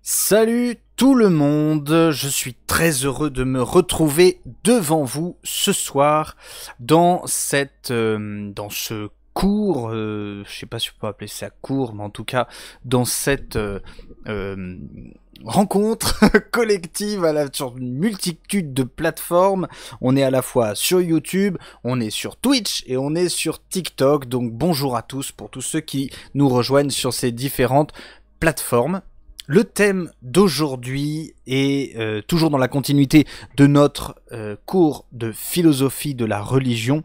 Salut tout le monde, je suis très heureux de me retrouver devant vous ce soir dans dans ce cours, je sais pas si on peut appeler ça cours, mais en tout cas dans cette rencontre collective sur une multitude de plateformes. On est à la fois sur YouTube, on est sur Twitch et on est sur TikTok. Donc bonjour à tous pour tous ceux qui nous rejoignent sur ces différentes plateformes. Le thème d'aujourd'hui est toujours dans la continuité de notre cours de philosophie de la religion.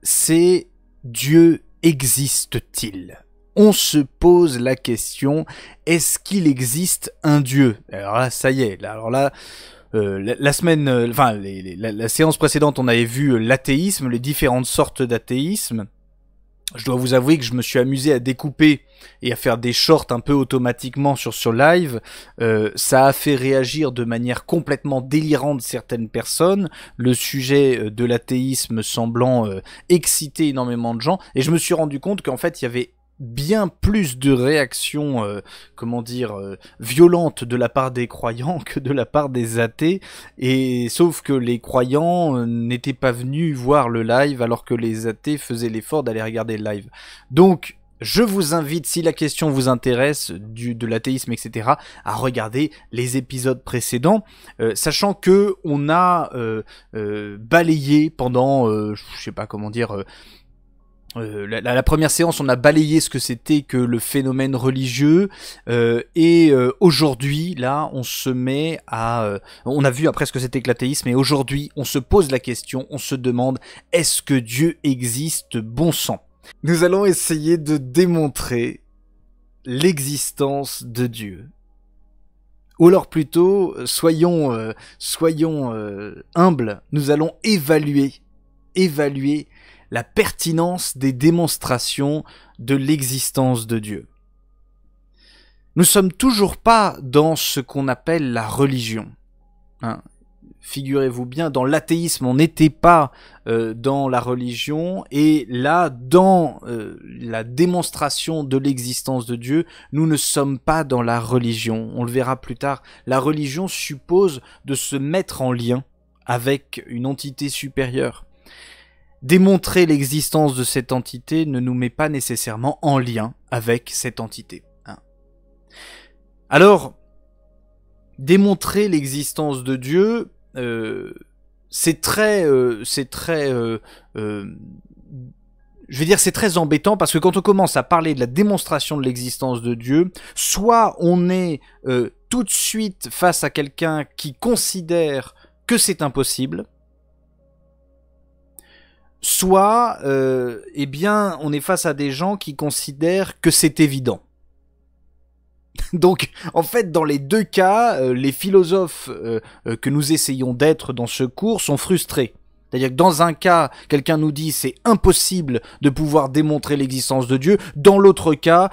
C'est Dieu existe-t-il ? On se pose la question, est-ce qu'il existe un Dieu ? Alors là, ça y est. La semaine, la séance précédente, on avait vu l'athéisme, les différentes sortes d'athéisme. Je dois vous avouer que je me suis amusé à découper et à faire des shorts un peu automatiquement sur live. Ça a fait réagir de manière complètement délirante certaines personnes, le sujet de l'athéisme semblant exciter énormément de gens, et je me suis rendu compte qu'en fait il y avait bien plus de réactions, violentes de la part des croyants que de la part des athées, et sauf que les croyants n'étaient pas venus voir le live alors que les athées faisaient l'effort d'aller regarder le live. Donc, je vous invite, si la question vous intéresse, de l'athéisme, etc., à regarder les épisodes précédents, sachant que on a balayé pendant, la première séance, on a balayé ce que c'était que le phénomène religieux, et aujourd'hui, là, on se met à... on a vu après ce que c'était que l'athéisme, et aujourd'hui, on se pose la question, on se demande, est-ce que Dieu existe, bon sang ? Nous allons essayer de démontrer l'existence de Dieu. Ou alors plutôt, soyons humbles, nous allons évaluer la pertinence des démonstrations de l'existence de Dieu. Nous sommes toujours pas dans ce qu'on appelle la religion. Figurez-vous bien, dans l'athéisme, on n'était pas dans la religion, et là, dans la démonstration de l'existence de Dieu, nous ne sommes pas dans la religion. On le verra plus tard. La religion suppose de se mettre en lien avec une entité supérieure. Démontrer l'existence de cette entité ne nous met pas nécessairement en lien avec cette entité. Alors, démontrer l'existence de Dieu, c'est très embêtant, parce que quand on commence à parler de la démonstration de l'existence de Dieu, soit on est tout de suite face à quelqu'un qui considère que c'est impossible, soit on est face à des gens qui considèrent que c'est évident. Donc, en fait, dans les deux cas, les philosophes que nous essayons d'être dans ce cours sont frustrés. C'est-à-dire que dans un cas, quelqu'un nous dit c'est impossible de pouvoir démontrer l'existence de Dieu. Dans l'autre cas,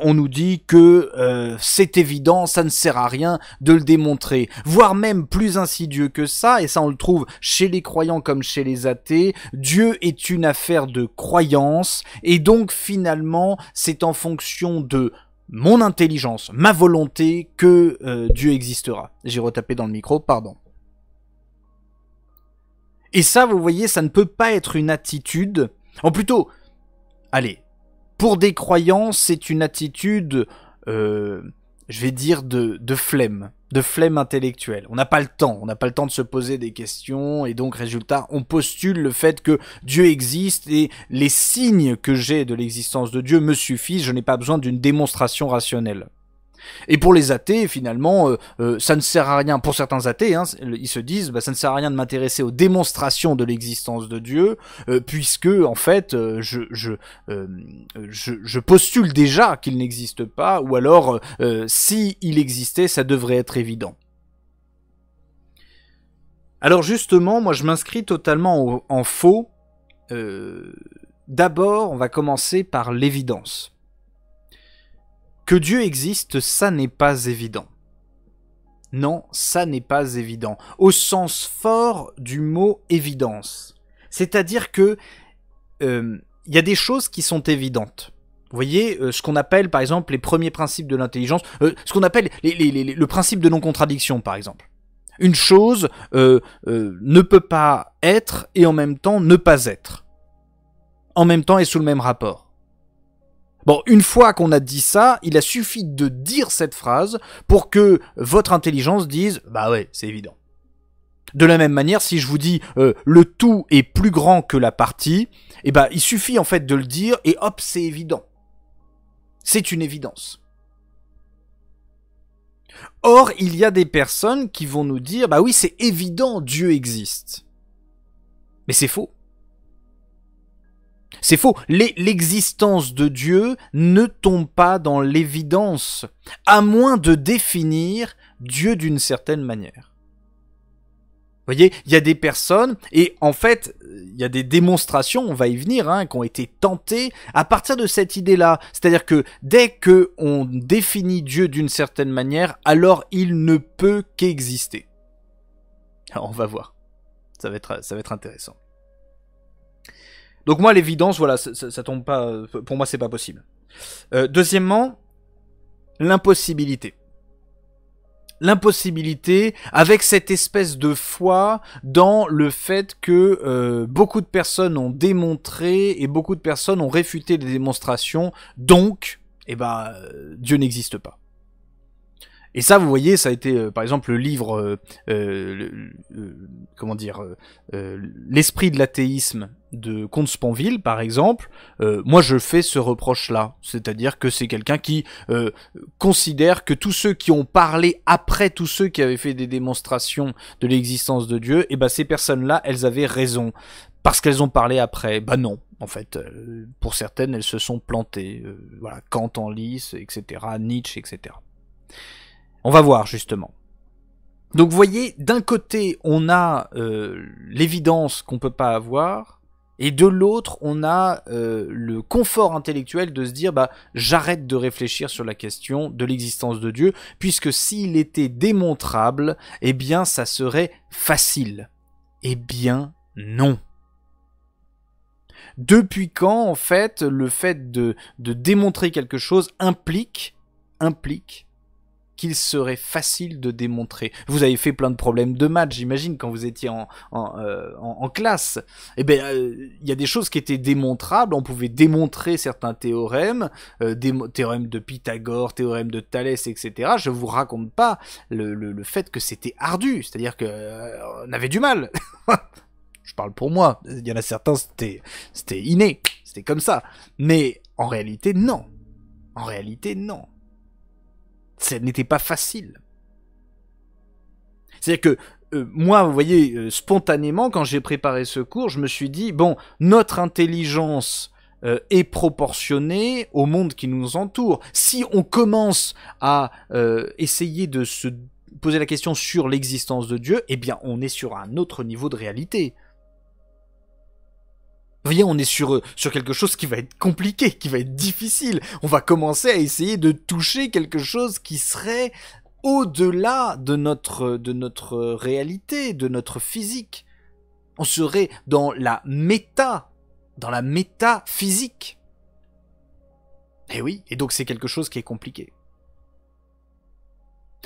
on nous dit que c'est évident, ça ne sert à rien de le démontrer. Voire même plus insidieux que ça, et ça on le trouve chez les croyants comme chez les athées, Dieu est une affaire de croyance, et donc finalement, c'est en fonction de mon intelligence, ma volonté, que Dieu existera. J'ai retapé dans le micro, pardon. Et ça, vous voyez, ça ne peut pas être une attitude... pour des croyants, c'est une attitude, de flemme intellectuelle. On n'a pas le temps de se poser des questions, et donc, résultat, on postule le fait que Dieu existe, et les signes que j'ai de l'existence de Dieu me suffisent, je n'ai pas besoin d'une démonstration rationnelle. Et pour les athées, finalement, ça ne sert à rien. Pour certains athées, ils se disent, ça ne sert à rien de m'intéresser aux démonstrations de l'existence de Dieu, puisque en fait, je postule déjà qu'il n'existe pas, ou alors, si il existait, ça devrait être évident. Alors justement, moi, je m'inscris totalement en faux. D'abord, on va commencer par l'évidence. Que Dieu existe, ça n'est pas évident. Non, ça n'est pas évident. Au sens fort du mot évidence. C'est-à-dire que y a des choses qui sont évidentes. Vous voyez, ce qu'on appelle par exemple les premiers principes de l'intelligence, ce qu'on appelle le principe de non-contradiction par exemple. Une chose ne peut pas être et en même temps ne pas être. En même temps et sous le même rapport. Bon, une fois qu'on a dit ça, il a suffi de dire cette phrase pour que votre intelligence dise « Bah ouais, c'est évident ». De la même manière, si je vous dis le tout est plus grand que la partie, eh ben, il suffit en fait de le dire et hop, c'est évident. C'est une évidence. Or, il y a des personnes qui vont nous dire, bah oui, c'est évident, Dieu existe. Mais c'est faux. C'est faux. L'existence de Dieu ne tombe pas dans l'évidence, à moins de définir Dieu d'une certaine manière. Vous voyez, il y a des personnes, et en fait, il y a des démonstrations, on va y venir, qui ont été tentées à partir de cette idée-là. C'est-à-dire que dès que on définit Dieu d'une certaine manière, alors il ne peut qu'exister. Alors on va voir. Ça va être intéressant. Donc moi, l'évidence, voilà, ça tombe pas. Pour moi, c'est pas possible. Deuxièmement, l'impossibilité. L'impossibilité avec cette espèce de foi dans le fait que beaucoup de personnes ont démontré et beaucoup de personnes ont réfuté les démonstrations, donc Dieu n'existe pas. Et ça, vous voyez, ça a été par exemple le livre l'esprit de l'athéisme de Comte Sponville, par exemple. Moi, je fais ce reproche-là, c'est-à-dire que c'est quelqu'un qui considère que tous ceux qui ont parlé après tous ceux qui avaient fait des démonstrations de l'existence de Dieu, ces personnes-là, elles avaient raison parce qu'elles ont parlé après. Bah non. En fait, pour certaines, elles se sont plantées. Voilà, Kant en lice, etc., Nietzsche, etc. On va voir, justement. Donc, vous voyez, d'un côté, on a l'évidence qu'on peut pas avoir, et de l'autre, on a le confort intellectuel de se dire, j'arrête de réfléchir sur la question de l'existence de Dieu, puisque s'il était démontrable, eh bien, ça serait facile. Eh bien, non. Depuis quand, en fait, le fait de démontrer quelque chose implique qu'il serait facile de démontrer. Vous avez fait plein de problèmes de maths, j'imagine, quand vous étiez en classe. Il y a des choses qui étaient démontrables, on pouvait démontrer certains théorèmes, théorème de Pythagore, théorème de Thalès, etc. Je vous raconte pas le fait que c'était ardu, c'est-à-dire que on avait du mal. Je parle pour moi, il y en a certains, c'était inné, c'était comme ça. Mais en réalité, non. En réalité, non. Ça n'était pas facile. C'est-à-dire que moi, vous voyez, spontanément, quand j'ai préparé ce cours, je me suis dit, bon, notre intelligence est proportionnée au monde qui nous entoure. Si on commence à essayer de se poser la question sur l'existence de Dieu, eh bien, on est sur un autre niveau de réalité. Vous voyez, on est sur quelque chose qui va être compliqué, qui va être difficile. On va commencer à essayer de toucher quelque chose qui serait au-delà de notre réalité, de notre physique. On serait dans la métaphysique. Et oui, et donc c'est quelque chose qui est compliqué.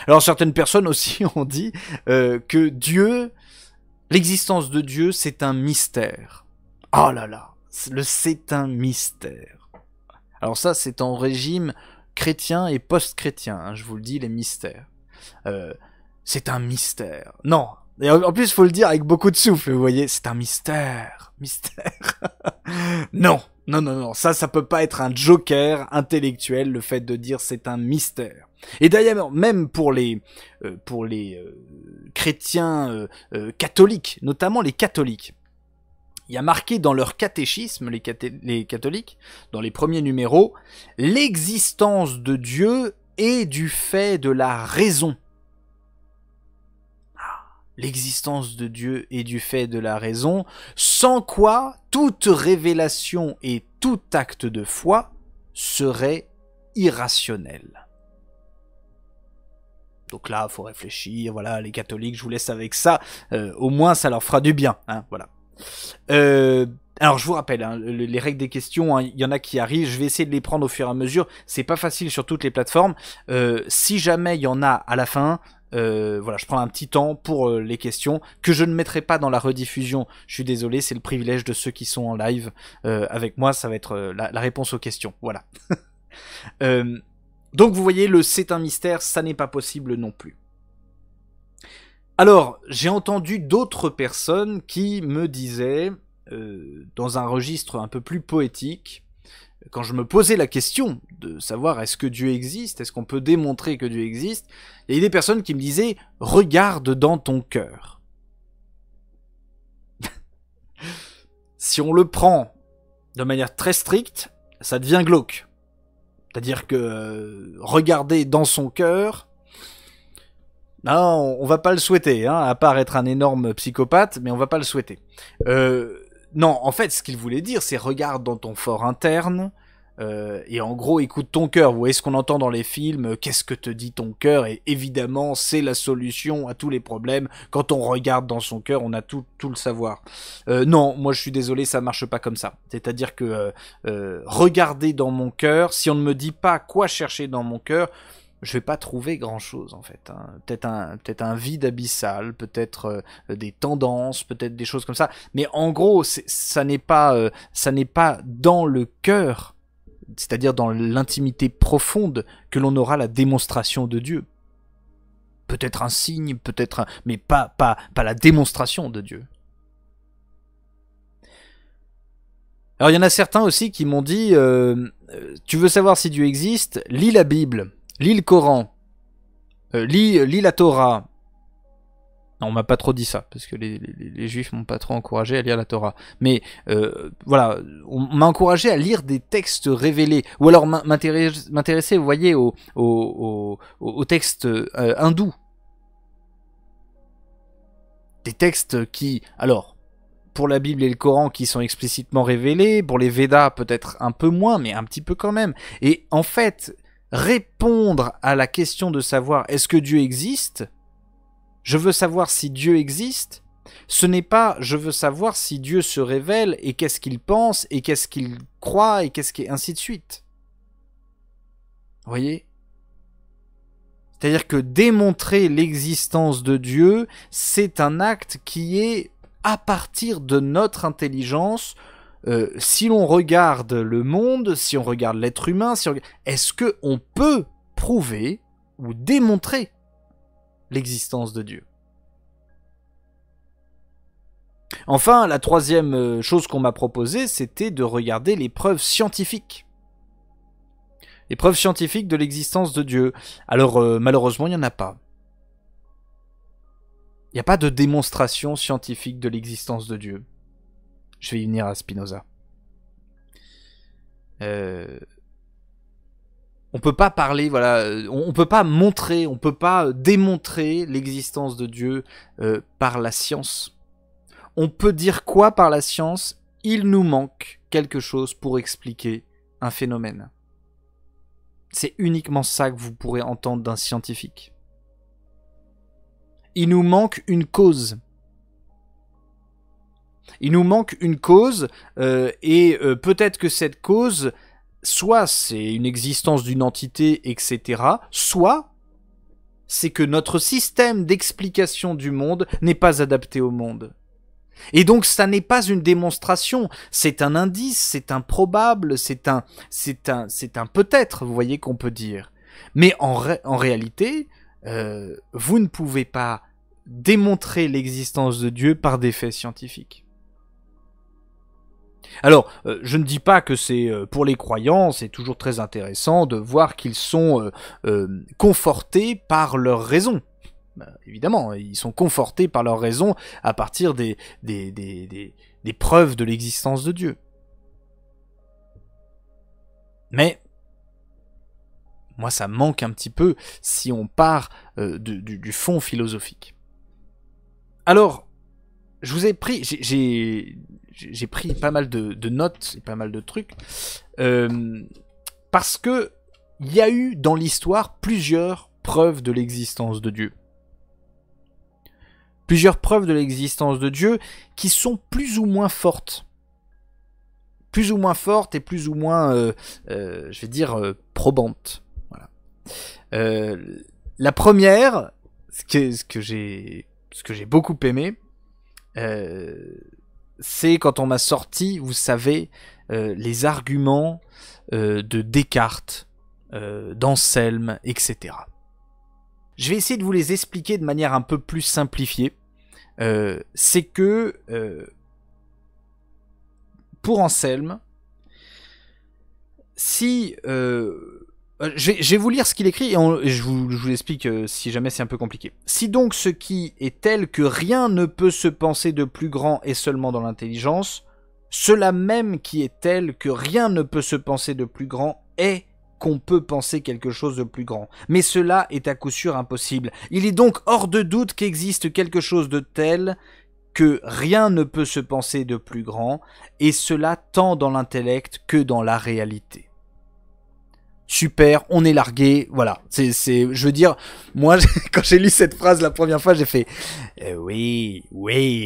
Alors certaines personnes aussi ont dit que Dieu, l'existence de Dieu, c'est un mystère. Oh là là, c'est un mystère. Alors ça, c'est en régime chrétien et post-chrétien, je vous le dis, les mystères. C'est un mystère. Non, et en plus, il faut le dire avec beaucoup de souffle, vous voyez, c'est un mystère. Non, ça peut pas être un joker intellectuel, le fait de dire c'est un mystère. Et d'ailleurs, même pour les chrétiens catholiques, notamment les catholiques, il y a marqué dans leur catéchisme, les catholiques, dans les premiers numéros, l'existence de Dieu est du fait de la raison. L'existence de Dieu est du fait de la raison, sans quoi toute révélation et tout acte de foi serait irrationnel. Donc là, il faut réfléchir, voilà, les catholiques, je vous laisse avec ça, au moins ça leur fera du bien, voilà. Alors je vous rappelle, hein, les règles des questions, il y en a qui arrivent, je vais essayer de les prendre au fur et à mesure, c'est pas facile sur toutes les plateformes. Si jamais il y en a à la fin, voilà, je prends un petit temps pour les questions, que je ne mettrai pas dans la rediffusion, je suis désolé, c'est le privilège de ceux qui sont en live avec moi, ça va être la réponse aux questions, voilà. Donc vous voyez, le c'est un mystère, ça n'est pas possible non plus. Alors, j'ai entendu d'autres personnes qui me disaient, dans un registre un peu plus poétique, quand je me posais la question de savoir est-ce que Dieu existe, est-ce qu'on peut démontrer que Dieu existe, il y a des personnes qui me disaient « Regarde dans ton cœur ». Si on le prend de manière très stricte, ça devient glauque. C'est-à-dire que regarder dans son cœur, non, on va pas le souhaiter, hein, à part être un énorme psychopathe, mais on va pas le souhaiter. Non, en fait, ce qu'il voulait dire, c'est regarde dans ton fort interne, et en gros, écoute ton cœur. Vous voyez ce qu'on entend dans les films, qu'est-ce que te dit ton cœur? Et évidemment, c'est la solution à tous les problèmes. Quand on regarde dans son cœur, on a tout le savoir. Non, moi je suis désolé, ça marche pas comme ça. C'est-à-dire que regarder dans mon cœur, si on ne me dit pas quoi chercher dans mon cœur, je vais pas trouver grand chose en fait, hein. Peut-être un vide abyssal, peut-être des tendances, peut-être des choses comme ça. Mais en gros, ça n'est pas dans le cœur, c'est-à-dire dans l'intimité profonde, que l'on aura la démonstration de Dieu. Peut-être un signe, mais pas la démonstration de Dieu. Alors il y en a certains aussi qui m'ont dit tu veux savoir si Dieu existe, lis la Bible. Lis le Coran, lis la Torah. Non, on m'a pas trop dit ça, parce que les Juifs m'ont pas trop encouragé à lire la Torah. Mais voilà, on m'a encouragé à lire des textes révélés, ou alors m'intéresser, vous voyez, aux textes hindous. Des textes qui, alors, pour la Bible et le Coran qui sont explicitement révélés, pour les Védas peut-être un peu moins, mais un petit peu quand même. Et en fait, répondre à la question de savoir est-ce que Dieu existe, je veux savoir si Dieu existe, ce n'est pas je veux savoir si Dieu se révèle et qu'est-ce qu'il pense et qu'est-ce qu'il croit et qu'est-ce qui est ainsi de suite. Vous voyez ? C'est-à-dire que démontrer l'existence de Dieu, c'est un acte qui est à partir de notre intelligence. Si l'on regarde le monde, si on regarde l'être humain, est-ce qu'on peut prouver ou démontrer l'existence de Dieu? Enfin, la troisième chose qu'on m'a proposée, c'était de regarder les preuves scientifiques. Les preuves scientifiques de l'existence de Dieu. Alors, malheureusement, il n'y en a pas. Il n'y a pas de démonstration scientifique de l'existence de Dieu. Je vais y venir à Spinoza. On peut pas parler, voilà, on peut pas montrer, on peut pas démontrer l'existence de Dieu par la science. On peut dire quoi par la science? Il nous manque quelque chose pour expliquer un phénomène. C'est uniquement ça que vous pourrez entendre d'un scientifique. Il nous manque une cause. Il nous manque une cause, et peut-être que cette cause, soit c'est une existence d'une entité, etc., soit c'est que notre système d'explication du monde n'est pas adapté au monde. Et donc ça n'est pas une démonstration, c'est un indice, c'est un probable, c'est un peut-être, vous voyez qu'on peut dire. Mais en réalité, vous ne pouvez pas démontrer l'existence de Dieu par des faits scientifiques. Alors, je ne dis pas que c'est pour les croyants, c'est toujours très intéressant de voir qu'ils sont confortés par leur raison. Évidemment, ils sont confortés par leur raison à partir des preuves de l'existence de Dieu. Mais moi, ça manque un petit peu si on part du fond philosophique. Alors, je vous ai pris, j'ai pris pas mal de notes et pas mal de trucs, parce que il y a eu dans l'histoire plusieurs preuves de l'existence de Dieu. Plusieurs preuves de l'existence de Dieu qui sont plus ou moins fortes. plus ou moins fortes et plus ou moins, je vais dire, probantes. Voilà. La première, ce que j'ai beaucoup aimé, c'est quand on m'a sorti, vous savez, les arguments de Descartes, d'Anselme, etc. Je vais essayer de vous les expliquer de manière un peu plus simplifiée. C'est que pour Anselme, si je vais vous lire ce qu'il écrit et je vous l'explique si jamais c'est un peu compliqué. Si donc ce qui est tel que rien ne peut se penser de plus grand est seulement dans l'intelligence, cela même qui est tel que rien ne peut se penser de plus grand est qu'on peut penser quelque chose de plus grand. Mais cela est à coup sûr impossible. Il est donc hors de doute qu'existe quelque chose de tel que rien ne peut se penser de plus grand, et cela tant dans l'intellect que dans la réalité. Super, on est largué, voilà. Je veux dire, moi, quand j'ai lu cette phrase la première fois, j'ai fait oui,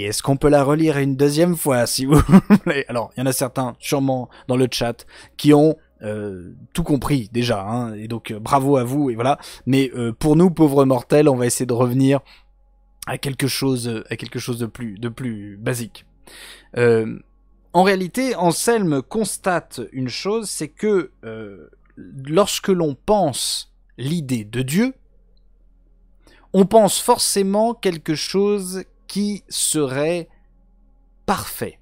est-ce qu'on peut la relire une deuxième fois, si vous voulez. Alors, il y en a certains, sûrement dans le chat, qui ont tout compris déjà, hein, et donc bravo à vous, et voilà. Mais pour nous, pauvres mortels, on va essayer de revenir à quelque chose de plus basique. En réalité, Anselme constate une chose, c'est que lorsque l'on pense l'idée de Dieu, on pense forcément quelque chose qui serait parfait.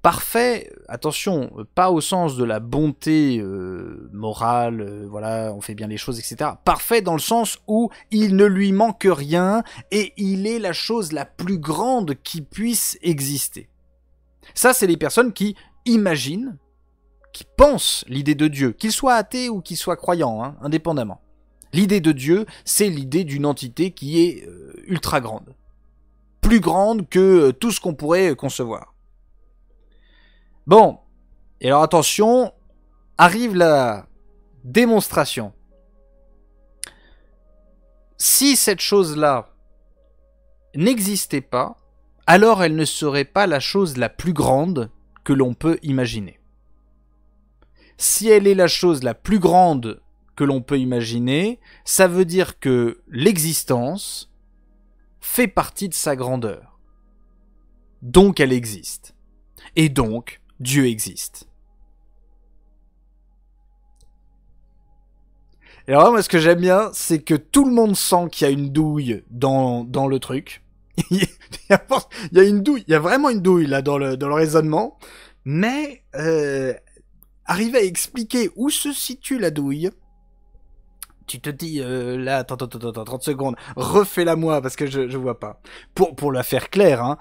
Parfait, attention, pas au sens de la bonté morale, voilà, on fait bien les choses, etc. Parfait dans le sens où il ne lui manque rien et il est la chose la plus grande qui puisse exister. Ça, c'est les personnes qui imaginent, qui pensent l'idée de Dieu, qu'il soit athée ou qu'il soit croyant, hein, indépendamment. L'idée de Dieu, c'est l'idée d'une entité qui est ultra grande. Plus grande que tout ce qu'on pourrait concevoir. Bon, et alors attention, arrive la démonstration. Si cette chose-là n'existait pas, alors elle ne serait pas la chose la plus grande que l'on peut imaginer. Si elle est la chose la plus grande que l'on peut imaginer, ça veut dire que l'existence fait partie de sa grandeur. Donc elle existe. Et donc, Dieu existe. Et alors moi, ce que j'aime bien, c'est que tout le monde sent qu'il y a une douille dans le truc. Il y a une douille, il y a vraiment une douille là dans le raisonnement. Mais arriver à expliquer où se situe la douille, tu te dis, là, attends, 30 secondes, refais-la moi, parce que je vois pas. Pour la faire claire, hein,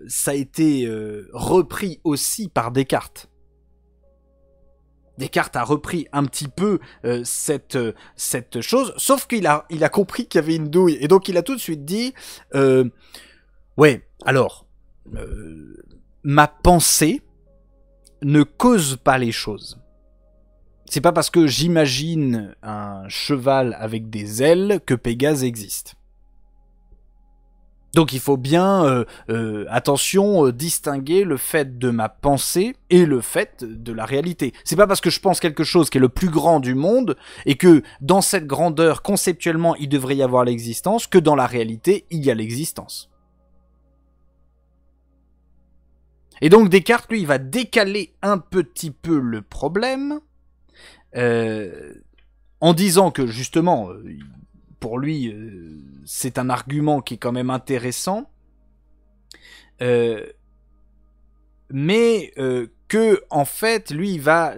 ça a été repris aussi par Descartes. Descartes a repris un petit peu cette chose, sauf qu'il a compris qu'il y avait une douille, et donc il a tout de suite dit, ouais, alors, ma pensée ne cause pas les choses. C'est pas parce que j'imagine un cheval avec des ailes que Pégase existe. Donc il faut bien, attention, distinguer le fait de ma pensée et le fait de la réalité. C'est pas parce que je pense quelque chose qui est le plus grand du monde et que dans cette grandeur, conceptuellement, il devrait y avoir l'existence, que dans la réalité, il y a l'existence. Et donc Descartes, lui, il va décaler un petit peu le problème, en disant que justement, pour lui, c'est un argument qui est quand même intéressant, mais que en fait, lui, il va,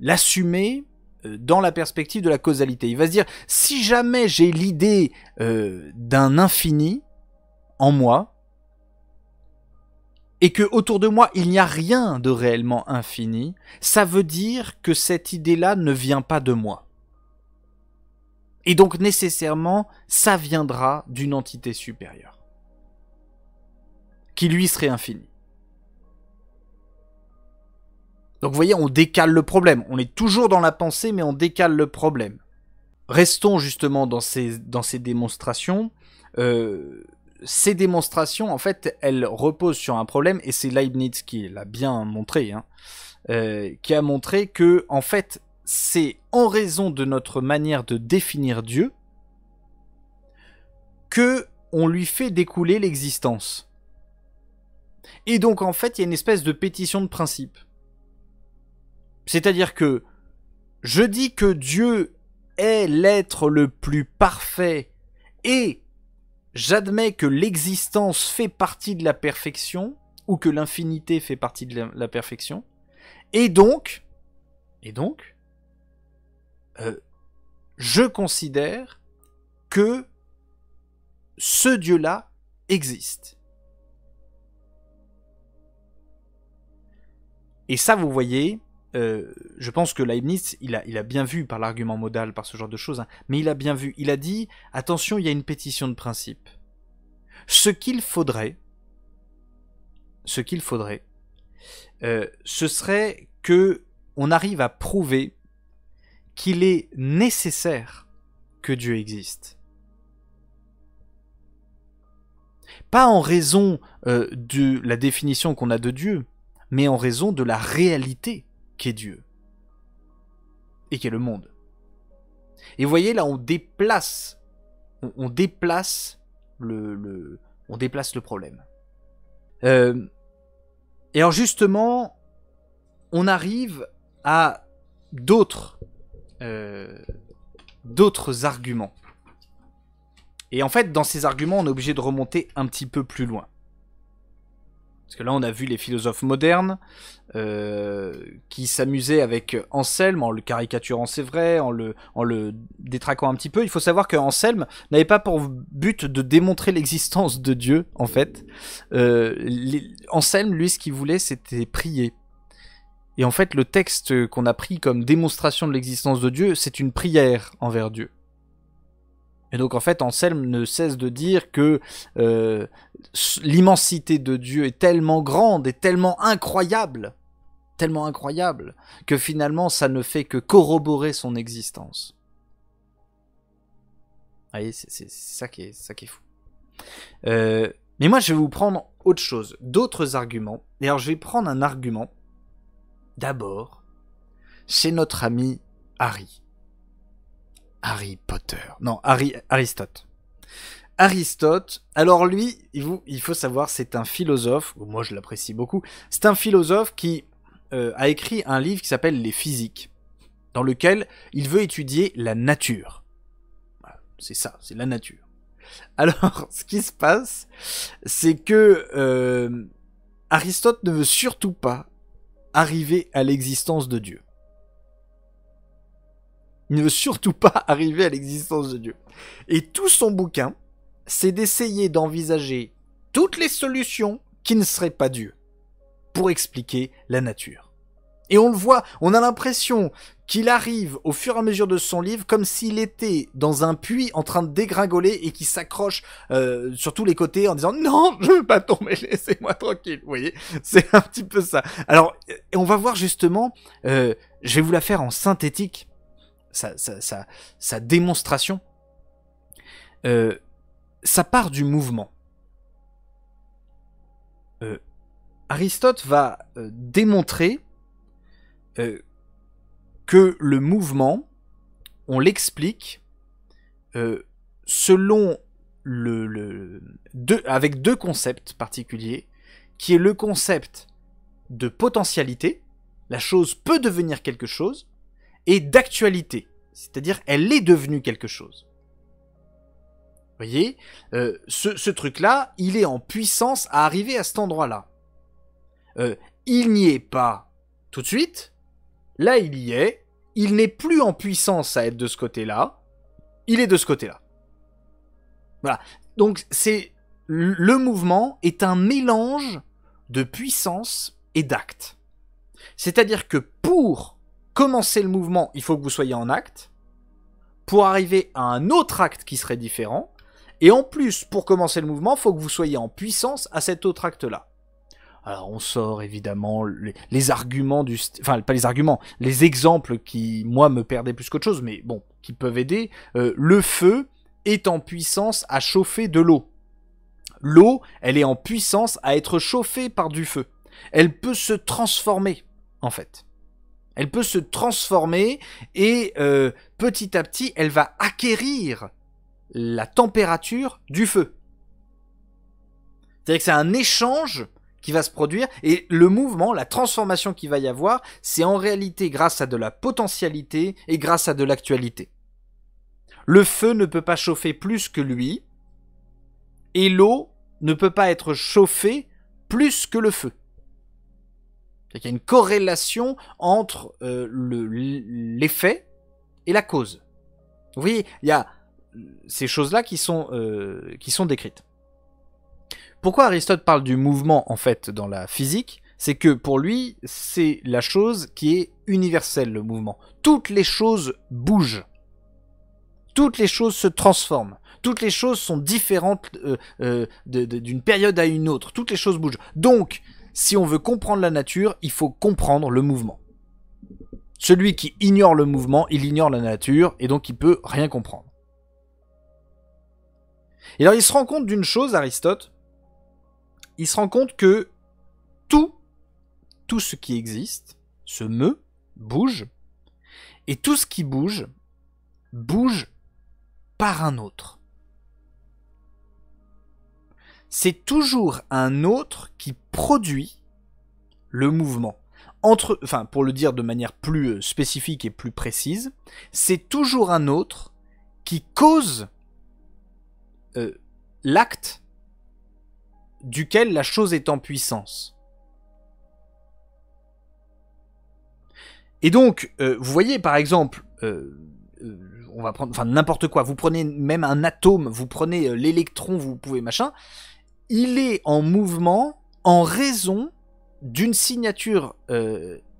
l'assumer dans la perspective de la causalité. Il va se dire, si jamais j'ai l'idée d'un infini en moi, et que autour de moi il n'y a rien de réellement infini, ça veut dire que cette idée-là ne vient pas de moi. Et donc nécessairement, ça viendra d'une entité supérieure, qui lui serait infinie. Donc vous voyez, on décale le problème. On est toujours dans la pensée, mais on décale le problème. Restons justement dans ces démonstrations. ces démonstrations, en fait, elles reposent sur un problème, et c'est Leibniz qui l'a bien montré, hein, qui a montré que, en fait, c'est en raison de notre manière de définir Dieu que on lui fait découler l'existence. Et donc, en fait, il y a une espèce de pétition de principe. C'est-à-dire que je dis que Dieu est l'être le plus parfait et j'admets que l'existence fait partie de la perfection ou que l'infinité fait partie de la perfection. Et donc, je considère que ce Dieu-là existe. Et ça, vous voyez, je pense que Leibniz, il a bien vu par l'argument modal, par ce genre de choses, hein, mais il a bien vu, il a dit, attention, il y a une pétition de principe. Ce qu'il faudrait, ce serait que on arrive à prouver qu'il est nécessaire que Dieu existe. Pas en raison de la définition qu'on a de Dieu, mais en raison de la réalité qu'est Dieu et qu'est le monde. Et vous voyez, là, on déplace le problème. Et alors justement, on arrive à d'autres arguments. Et en fait, dans ces arguments, on est obligé de remonter un petit peu plus loin. Parce que là, on a vu les philosophes modernes qui s'amusaient avec Anselme, en le caricaturant, c'est vrai, en le détraquant un petit peu. Il faut savoir que Anselme n'avait pas pour but de démontrer l'existence de Dieu, en fait. Anselme, lui, ce qu'il voulait, c'était prier. Et en fait, le texte qu'on a pris comme démonstration de l'existence de Dieu, c'est une prière envers Dieu. Et donc en fait, Anselme ne cesse de dire que l'immensité de Dieu est tellement grande et tellement incroyable, que finalement ça ne fait que corroborer son existence. Vous voyez, c'est ça qui est fou. Mais moi je vais vous prendre autre chose, d'autres arguments. Et alors je vais prendre un argument, d'abord, chez notre ami Harry Potter. Non, Aristote. Aristote, alors lui, il faut savoir, c'est un philosophe, moi je l'apprécie beaucoup, c'est un philosophe qui a écrit un livre qui s'appelle Les Physiques, dans lequel il veut étudier la nature. Voilà, c'est ça, c'est la nature. Alors, ce qui se passe, c'est que Aristote ne veut surtout pas arriver à l'existence de Dieu. Il ne veut surtout pas arriver à l'existence de Dieu. Et tout son bouquin, c'est d'essayer d'envisager toutes les solutions qui ne seraient pas Dieu pour expliquer la nature. Et on le voit, on a l'impression qu'il arrive au fur et à mesure de son livre comme s'il était dans un puits en train de dégringoler et qui s'accroche sur tous les côtés en disant « Non, je veux pas tomber, laissez-moi tranquille ». Vous voyez, c'est un petit peu ça. Alors, on va voir justement, je vais vous la faire en synthétique, sa démonstration. Ça part du mouvement. Aristote va démontrer que le mouvement, on l'explique selon avec deux concepts particuliers, qui est le concept de potentialité, la chose peut devenir quelque chose, et d'actualité, c'est-à-dire elle est devenue quelque chose. Vous voyez, ce truc-là, il est en puissance à arriver à cet endroit-là. Il n'y est pas tout de suite, là il y est, il n'est plus en puissance à être de ce côté-là, il est de ce côté-là. Voilà, donc le mouvement est un mélange de puissance et d'acte. C'est-à-dire que pour commencer le mouvement, il faut que vous soyez en acte, pour arriver à un autre acte qui serait différent, et en plus, pour commencer le mouvement, il faut que vous soyez en puissance à cet autre acte-là. Alors on sort évidemment les arguments enfin pas les arguments, les exemples qui moi me perdaient plus qu'autre chose, mais bon, qui peuvent aider. Le feu est en puissance à chauffer de l'eau. L'eau, elle est en puissance à être chauffée par du feu. Elle peut se transformer, en fait. Elle peut se transformer et petit à petit, elle va acquérir la température du feu. C'est-à-dire que c'est un échange qui va se produire et le mouvement, la transformation qu'il va y avoir, c'est en réalité grâce à de la potentialité et grâce à de l'actualité. Le feu ne peut pas chauffer plus que lui et l'eau ne peut pas être chauffée plus que le feu. C'est-à-dire qu'il y a une corrélation entre l'effet et la cause. Vous voyez, il y a ces choses-là qui sont décrites. Pourquoi Aristote parle du mouvement, en fait, dans la physique ? C'est que, pour lui, c'est la chose qui est universelle, le mouvement. Toutes les choses bougent. Toutes les choses se transforment. Toutes les choses sont différentes d'une période à une autre. Toutes les choses bougent. Donc, si on veut comprendre la nature, il faut comprendre le mouvement. Celui qui ignore le mouvement, il ignore la nature, et donc il peut rien comprendre. Et alors il se rend compte d'une chose, Aristote. Il se rend compte que tout ce qui existe se meut, bouge, et tout ce qui bouge par un autre. C'est toujours un autre qui produit le mouvement. Pour le dire de manière plus spécifique et plus précise, c'est toujours un autre qui cause l'acte duquel la chose est en puissance. Et donc, vous voyez par exemple, on va prendre, n'importe quoi, vous prenez même un atome, vous prenez l'électron, vous pouvez machin, il est en mouvement en raison d'une signature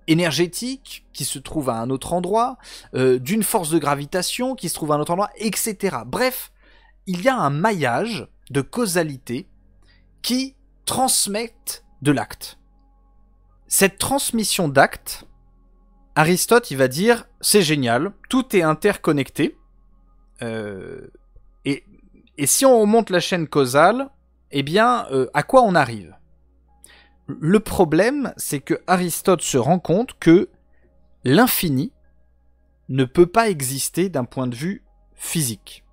énergétique qui se trouve à un autre endroit, d'une force de gravitation qui se trouve à un autre endroit, etc. Bref, il y a un maillage de causalité qui transmettent de l'acte. Cette transmission d'acte, Aristote, il va dire, c'est génial, tout est interconnecté, et si on remonte la chaîne causale, eh bien, à quoi on arrive ? Le problème, c'est que Aristote se rend compte que l'infini ne peut pas exister d'un point de vue physique.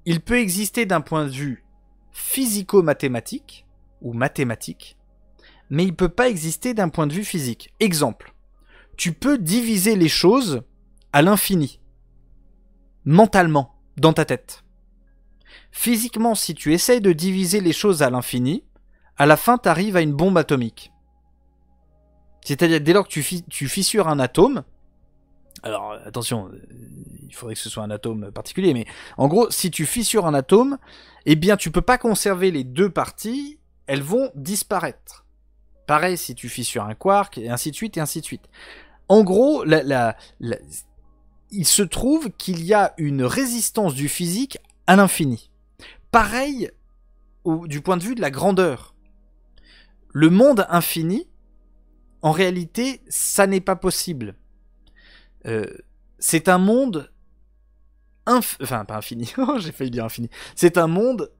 Il peut exister d'un point de vue physico-mathématique, ou mathématique, mais il ne peut pas exister d'un point de vue physique. Exemple, tu peux diviser les choses à l'infini, mentalement, dans ta tête. Physiquement, si tu essayes de diviser les choses à l'infini, à la fin, tu arrives à une bombe atomique. C'est-à-dire, dès lors que tu fissures un atome, alors attention, il faudrait que ce soit un atome particulier, mais en gros, si tu fissures un atome, eh bien, tu peux pas conserver les deux parties, elles vont disparaître. Pareil si tu fissures un quark, et ainsi de suite, et ainsi de suite. En gros, il se trouve qu'il y a une résistance du physique à l'infini. Pareil du point de vue de la grandeur. Le monde infini, en réalité, ça n'est pas possible. C'est un monde pas infini, j'ai failli dire infini. C'est un monde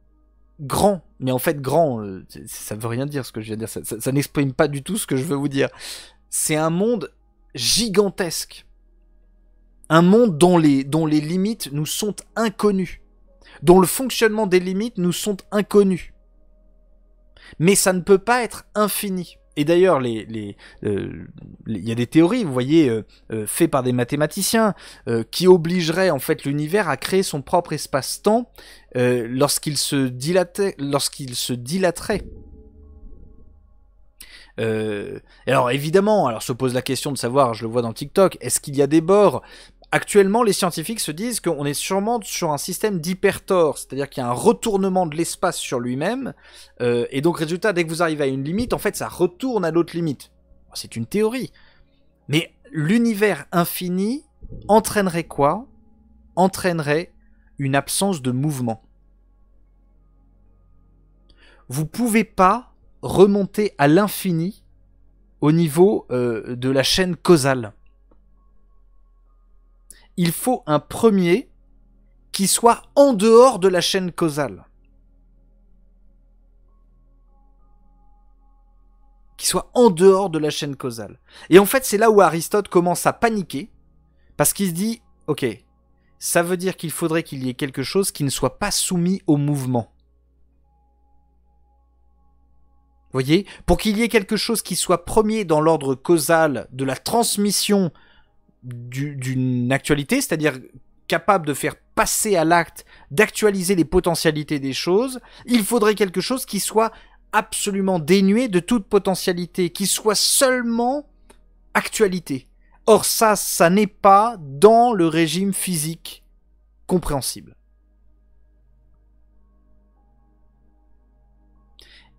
grand, mais en fait grand, ça veut rien dire ce que je viens de dire, ça n'exprime pas du tout ce que je veux vous dire. C'est un monde gigantesque. Un monde dont les limites nous sont inconnues. Dont le fonctionnement des limites nous sont inconnus. Mais ça ne peut pas être infini. Et d'ailleurs, il y a des théories, vous voyez, faites par des mathématiciens, qui obligeraient en fait l'univers à créer son propre espace-temps lorsqu'il se dilaterait. Alors évidemment, se pose la question de savoir, je le vois dans TikTok, est-ce qu'il y a des bords ? Actuellement, les scientifiques se disent qu'on est sûrement sur un système d'hypertor, c'est-à-dire qu'il y a un retournement de l'espace sur lui-même, et donc résultat, dès que vous arrivez à une limite, en fait, ça retourne à l'autre limite. C'est une théorie. Mais l'univers infini entraînerait quoi ? Entraînerait une absence de mouvement. Vous pouvez pas remonter à l'infini au niveau de la chaîne causale. Il faut un premier qui soit en dehors de la chaîne causale. qui soit en dehors de la chaîne causale. Et en fait, c'est là où Aristote commence à paniquer, parce qu'il se dit, ok, ça veut dire qu'il faudrait qu'il y ait quelque chose qui ne soit pas soumis au mouvement. Vous voyez, pour qu'il y ait quelque chose qui soit premier dans l'ordre causal de la transmission d'une actualité, c'est-à-dire capable de faire passer à l'acte, d'actualiser les potentialités des choses, il faudrait quelque chose qui soit absolument dénué de toute potentialité, qui soit seulement actualité. Or ça n'est pas dans le régime physique compréhensible.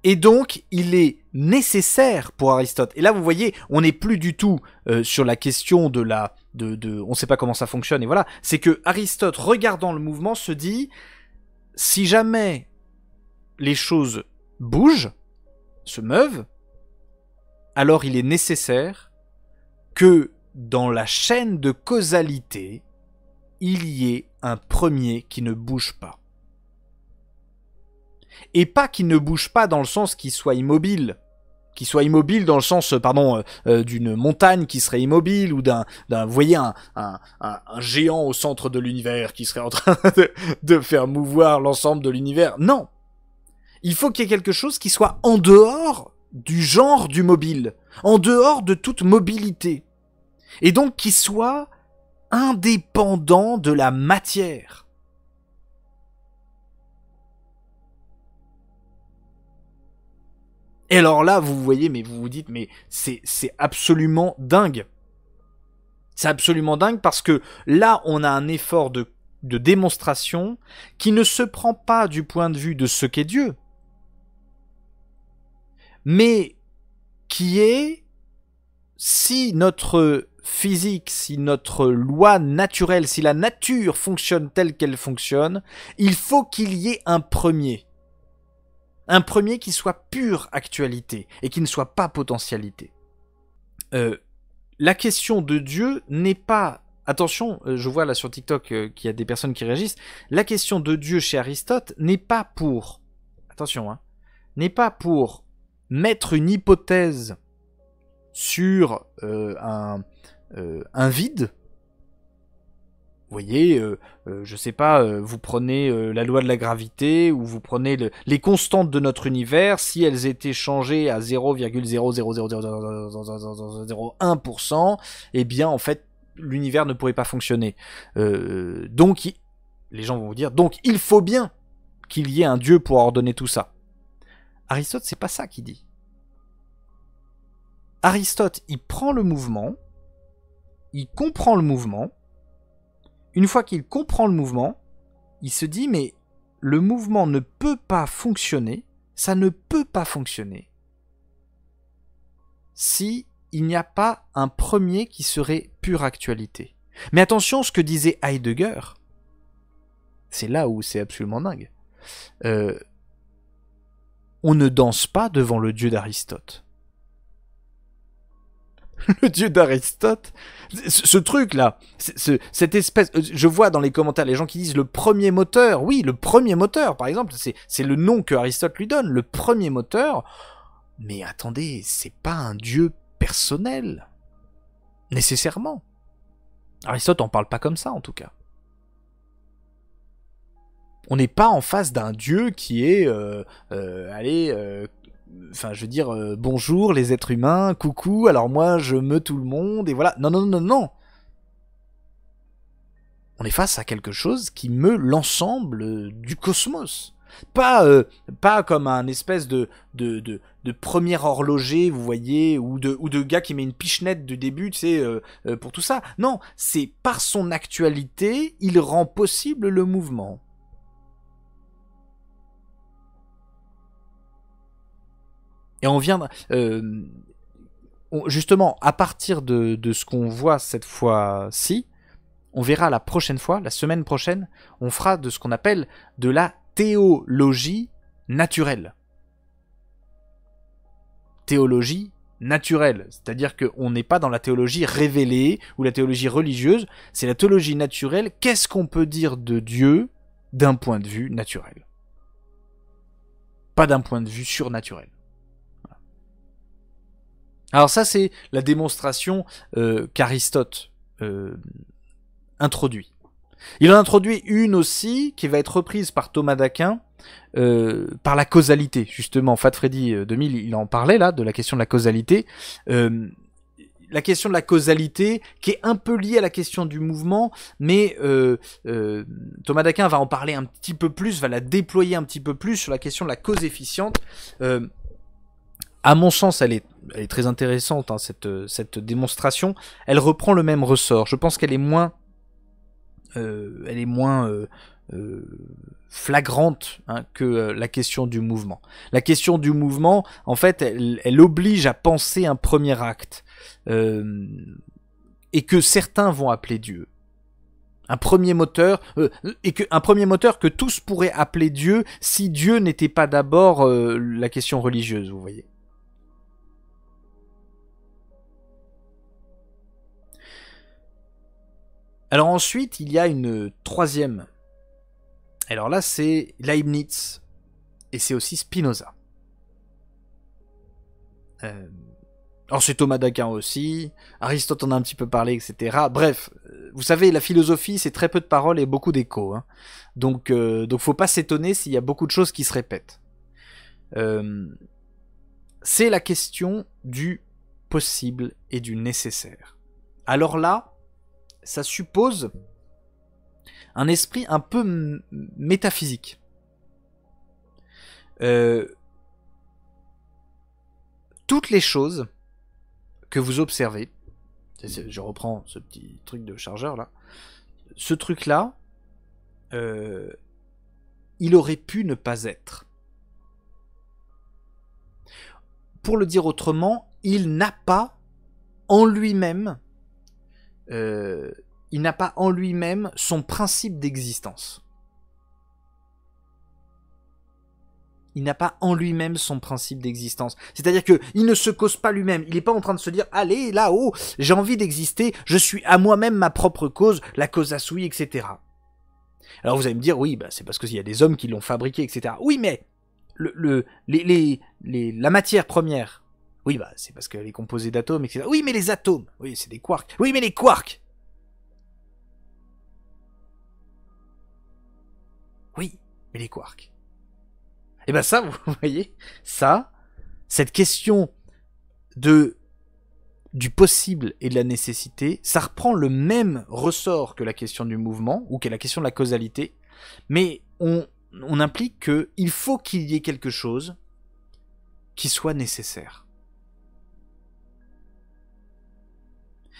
Et donc, il est nécessaire pour Aristote. Et là, vous voyez, on n'est plus du tout sur la question de on ne sait pas comment ça fonctionne. Et voilà, c'est que Aristote, regardant le mouvement, se dit, si jamais les choses bougent, se meuvent, alors il est nécessaire que dans la chaîne de causalité, il y ait un premier qui ne bouge pas. Et pas qu'il ne bouge pas dans le sens qu'il soit immobile dans le sens, d'une montagne qui serait immobile, ou vous voyez, un géant au centre de l'univers qui serait en train de faire mouvoir l'ensemble de l'univers. Non. Il faut qu'il y ait quelque chose qui soit en dehors du genre du mobile, en dehors de toute mobilité. Et donc qui soit indépendant de la matière. Et alors là, vous voyez, mais vous vous dites, mais c'est absolument dingue. C'est absolument dingue parce que là, on a un effort de démonstration qui ne se prend pas du point de vue de ce qu'est Dieu, mais qui est, si notre physique, si notre loi naturelle, si la nature fonctionne telle qu'elle fonctionne, il faut qu'il y ait un premier. Un premier qui soit pure actualité et qui ne soit pas potentialité. La question de Dieu n'est pas... Attention, je vois là sur TikTok qu'il y a des personnes qui réagissent. La question de Dieu chez Aristote n'est pas pour... Attention, n'est pas pour mettre une hypothèse sur un vide. Vous voyez, je sais pas, vous prenez la loi de la gravité, ou vous prenez les constantes de notre univers, si elles étaient changées à 0,0000001%, eh bien, en fait, l'univers ne pourrait pas fonctionner. Donc, les gens vont vous dire, donc, il faut bien qu'il y ait un Dieu pour ordonner tout ça. Aristote, c'est pas ça qu'il dit. Aristote, il prend le mouvement, il comprend le mouvement. Une fois qu'il comprend le mouvement, il se dit, mais le mouvement ne peut pas fonctionner, ça ne peut pas fonctionner, si il n'y a pas un premier qui serait pure actualité. Mais attention, ce que disait Heidegger, c'est là où c'est absolument dingue. On ne danse pas devant le dieu d'Aristote. Le dieu d'Aristote, ce truc-là, cette espèce... Je vois dans les commentaires les gens qui disent le premier moteur. Oui, le premier moteur, par exemple, c'est le nom que Aristote lui donne, le premier moteur. Mais attendez, c'est pas un dieu personnel, nécessairement. Aristote en parle pas comme ça, en tout cas. On n'est pas en face d'un dieu qui est... Enfin, je veux dire, bonjour les êtres humains, coucou, alors moi je meus tout le monde, et voilà. Non, non, non, non. On est face à quelque chose qui meut l'ensemble du cosmos. Pas comme un espèce de premier horloger, vous voyez, ou de gars qui met une pichenette du début, tu sais, pour tout ça. Non, c'est par son actualité, il rend possible le mouvement. Et on vient... justement, à partir de ce qu'on voit cette fois-ci, on verra la prochaine fois, la semaine prochaine, on fera de ce qu'on appelle de la théologie naturelle. Théologie naturelle, c'est-à-dire qu'on n'est pas dans la théologie révélée ou la théologie religieuse, c'est la théologie naturelle. Qu'est-ce qu'on peut dire de Dieu d'un point de vue naturel ? Pas d'un point de vue surnaturel. Alors ça, c'est la démonstration qu'Aristote introduit. Il en introduit une aussi qui va être reprise par Thomas d'Aquin par la causalité, justement. Fat Freddy 2000, il en parlait là, de la question de la causalité. La question de la causalité qui est un peu liée à la question du mouvement, mais Thomas d'Aquin va en parler un petit peu plus, va la déployer un petit peu plus sur la question de la cause efficiente. À mon sens, elle est très intéressante, hein, cette démonstration. Elle reprend le même ressort. Je pense qu'elle est moins flagrante, hein, que la question du mouvement. La question du mouvement, en fait, elle oblige à penser un premier acte, et que certains vont appeler Dieu. Un premier moteur que tous pourraient appeler Dieu si Dieu n'était pas d'abord la question religieuse, vous voyez. Alors ensuite, il y a une troisième. Alors là, c'est Leibniz et c'est aussi Spinoza. Alors c'est Thomas d'Aquin aussi, Aristote en a un petit peu parlé, etc. Bref, vous savez, la philosophie, c'est très peu de paroles et beaucoup d'échos. Hein. Donc faut pas s'étonner s'il y a beaucoup de choses qui se répètent. C'est la question du possible et du nécessaire. Alors là, ça suppose un esprit un peu métaphysique. Toutes les choses que vous observez, je reprends ce petit truc de chargeur là, ce truc là, il aurait pu ne pas être. Pour le dire autrement, il n'a pas en lui-même son principe d'existence. Il n'a pas en lui-même son principe d'existence. C'est-à-dire que il ne se cause pas lui-même. Il n'est pas en train de se dire « Allez, là-haut, j'ai envie d'exister, je suis à moi-même ma propre cause, la causa sui, etc. » Alors vous allez me dire « Oui, bah, c'est parce qu'il y a des hommes qui l'ont fabriqué, etc. » Oui, mais la matière première, oui, bah, c'est parce qu'elle est composée d'atomes, etc. Oui, mais les atomes, oui, c'est des quarks. Oui, mais les quarks, oui, mais les quarks. Et ben ça, vous voyez, ça, cette question du possible et de la nécessité, ça reprend le même ressort que la question du mouvement, ou que la question de la causalité, mais on implique qu'il faut qu'il y ait quelque chose qui soit nécessaire.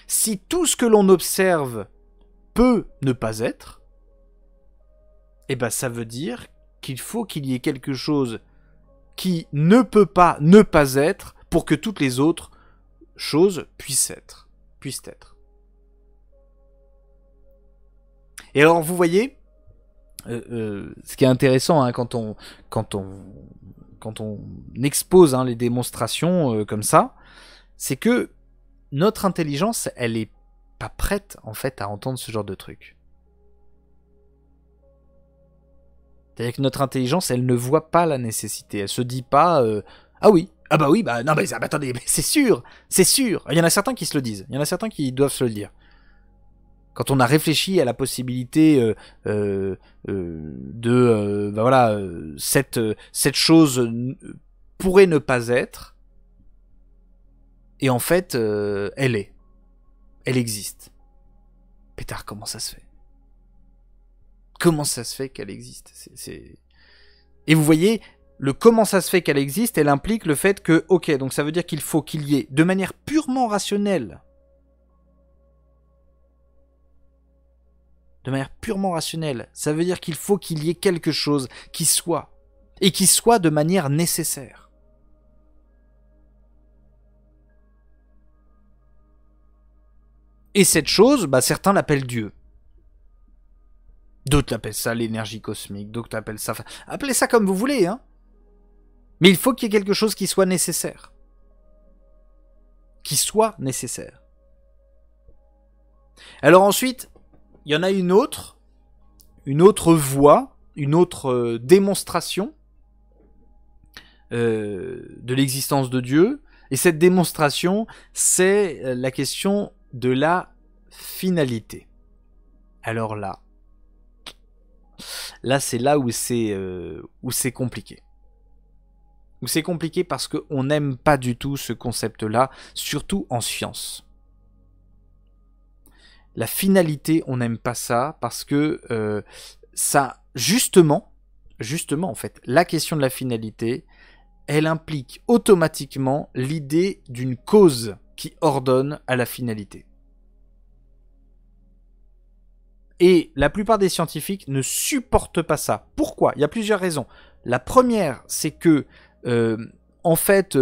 Si tout ce que l'on observe peut ne pas être, eh ben ça veut dire qu'il faut qu'il y ait quelque chose qui ne peut pas ne pas être pour que toutes les autres choses puissent être. Et alors vous voyez, ce qui est intéressant, hein, quand on expose, hein, les démonstrations comme ça, c'est que notre intelligence, elle est pas prête en fait à entendre ce genre de truc. C'est-à-dire que notre intelligence, elle ne voit pas la nécessité. Elle se dit pas ah oui, ah bah oui, bah non mais attendez, mais c'est sûr. Il y en a certains qui se le disent. Il y en a certains qui doivent se le dire. Quand on a réfléchi à la possibilité cette chose pourrait ne pas être, et en fait, elle existe. Pétard, comment ça se fait? Comment ça se fait qu'elle existe? Et vous voyez, le comment ça se fait qu'elle existe, elle implique le fait que, ok, donc ça veut dire qu'il faut qu'il y ait, de manière purement rationnelle, ça veut dire qu'il faut qu'il y ait quelque chose qui soit, et qui soit de manière nécessaire. Et cette chose, bah, certains l'appellent Dieu. D'autres l'appellent ça l'énergie cosmique, d'autres l'appellent ça... Enfin, appelez ça comme vous voulez, hein. Mais il faut qu'il y ait quelque chose qui soit nécessaire. Alors ensuite, il y en a une autre voie, une autre démonstration de l'existence de Dieu, Et cette démonstration, c'est la question de la finalité. Alors là c'est là où c'est compliqué. Où c'est compliqué parce qu'on n'aime pas du tout ce concept-là, surtout en science. La finalité, on n'aime pas ça parce que ça, justement, en fait, la question de la finalité, elle implique automatiquement l'idée d'une cause qui ordonne à la finalité. Et la plupart des scientifiques ne supportent pas ça. Pourquoi ? Il y a plusieurs raisons. La première, c'est que, en fait,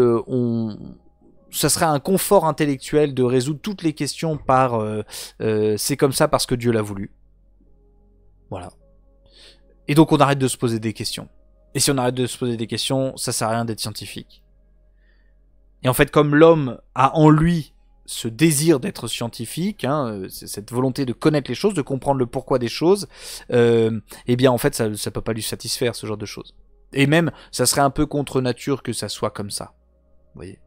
ça serait un confort intellectuel de résoudre toutes les questions par c'est comme ça parce que Dieu l'a voulu. Voilà. Et donc on arrête de se poser des questions. Et si on arrête de se poser des questions, ça sert à rien d'être scientifique. Et en fait, comme l'homme a en lui ce désir d'être scientifique, cette volonté de connaître les choses, de comprendre le pourquoi des choses, eh bien en fait ça peut pas lui satisfaire ce genre de choses. Et même, ça serait un peu contre nature que ça soit comme ça. Vous voyez.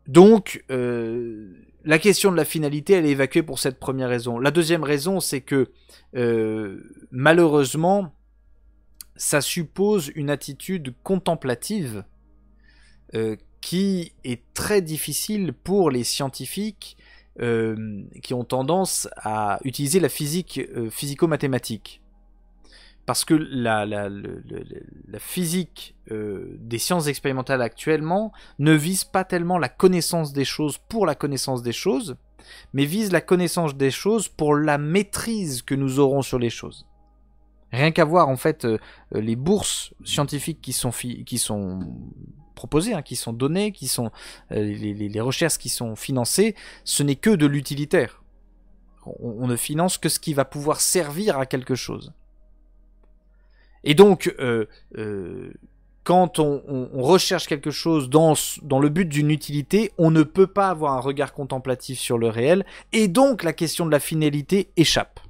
Donc, la question de la finalité, elle est évacuée pour cette première raison. La deuxième raison, c'est que malheureusement, ça suppose une attitude contemplative qui est très difficile pour les scientifiques qui ont tendance à utiliser la physique physico-mathématique. Parce que la physique des sciences expérimentales actuellement ne vise pas tellement la connaissance des choses pour la connaissance des choses, mais vise la connaissance des choses pour la maîtrise que nous aurons sur les choses. Rien qu'à voir en fait les bourses scientifiques qui sont proposées, qui sont données, qui sont les recherches qui sont financées, ce n'est que de l'utilitaire. On ne finance que ce qui va pouvoir servir à quelque chose. Et donc, quand on recherche quelque chose dans le but d'une utilité, on ne peut pas avoir un regard contemplatif sur le réel, et donc la question de la finalité échappe.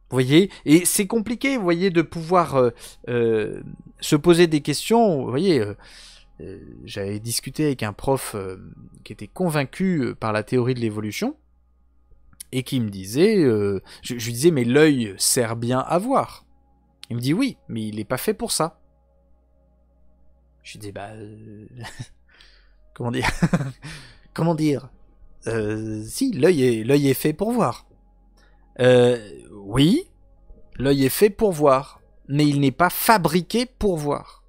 Vous voyez, et c'est compliqué, vous voyez, de pouvoir se poser des questions. Vous voyez, j'avais discuté avec un prof qui était convaincu par la théorie de l'évolution et qui me disait, je lui disais, mais l'œil sert bien à voir. Il me dit oui, mais il n'est pas fait pour ça. Je lui dis comment dire comment dire si, l'œil est fait pour voir. Oui, l'œil est fait pour voir, mais il n'est pas fabriqué pour voir.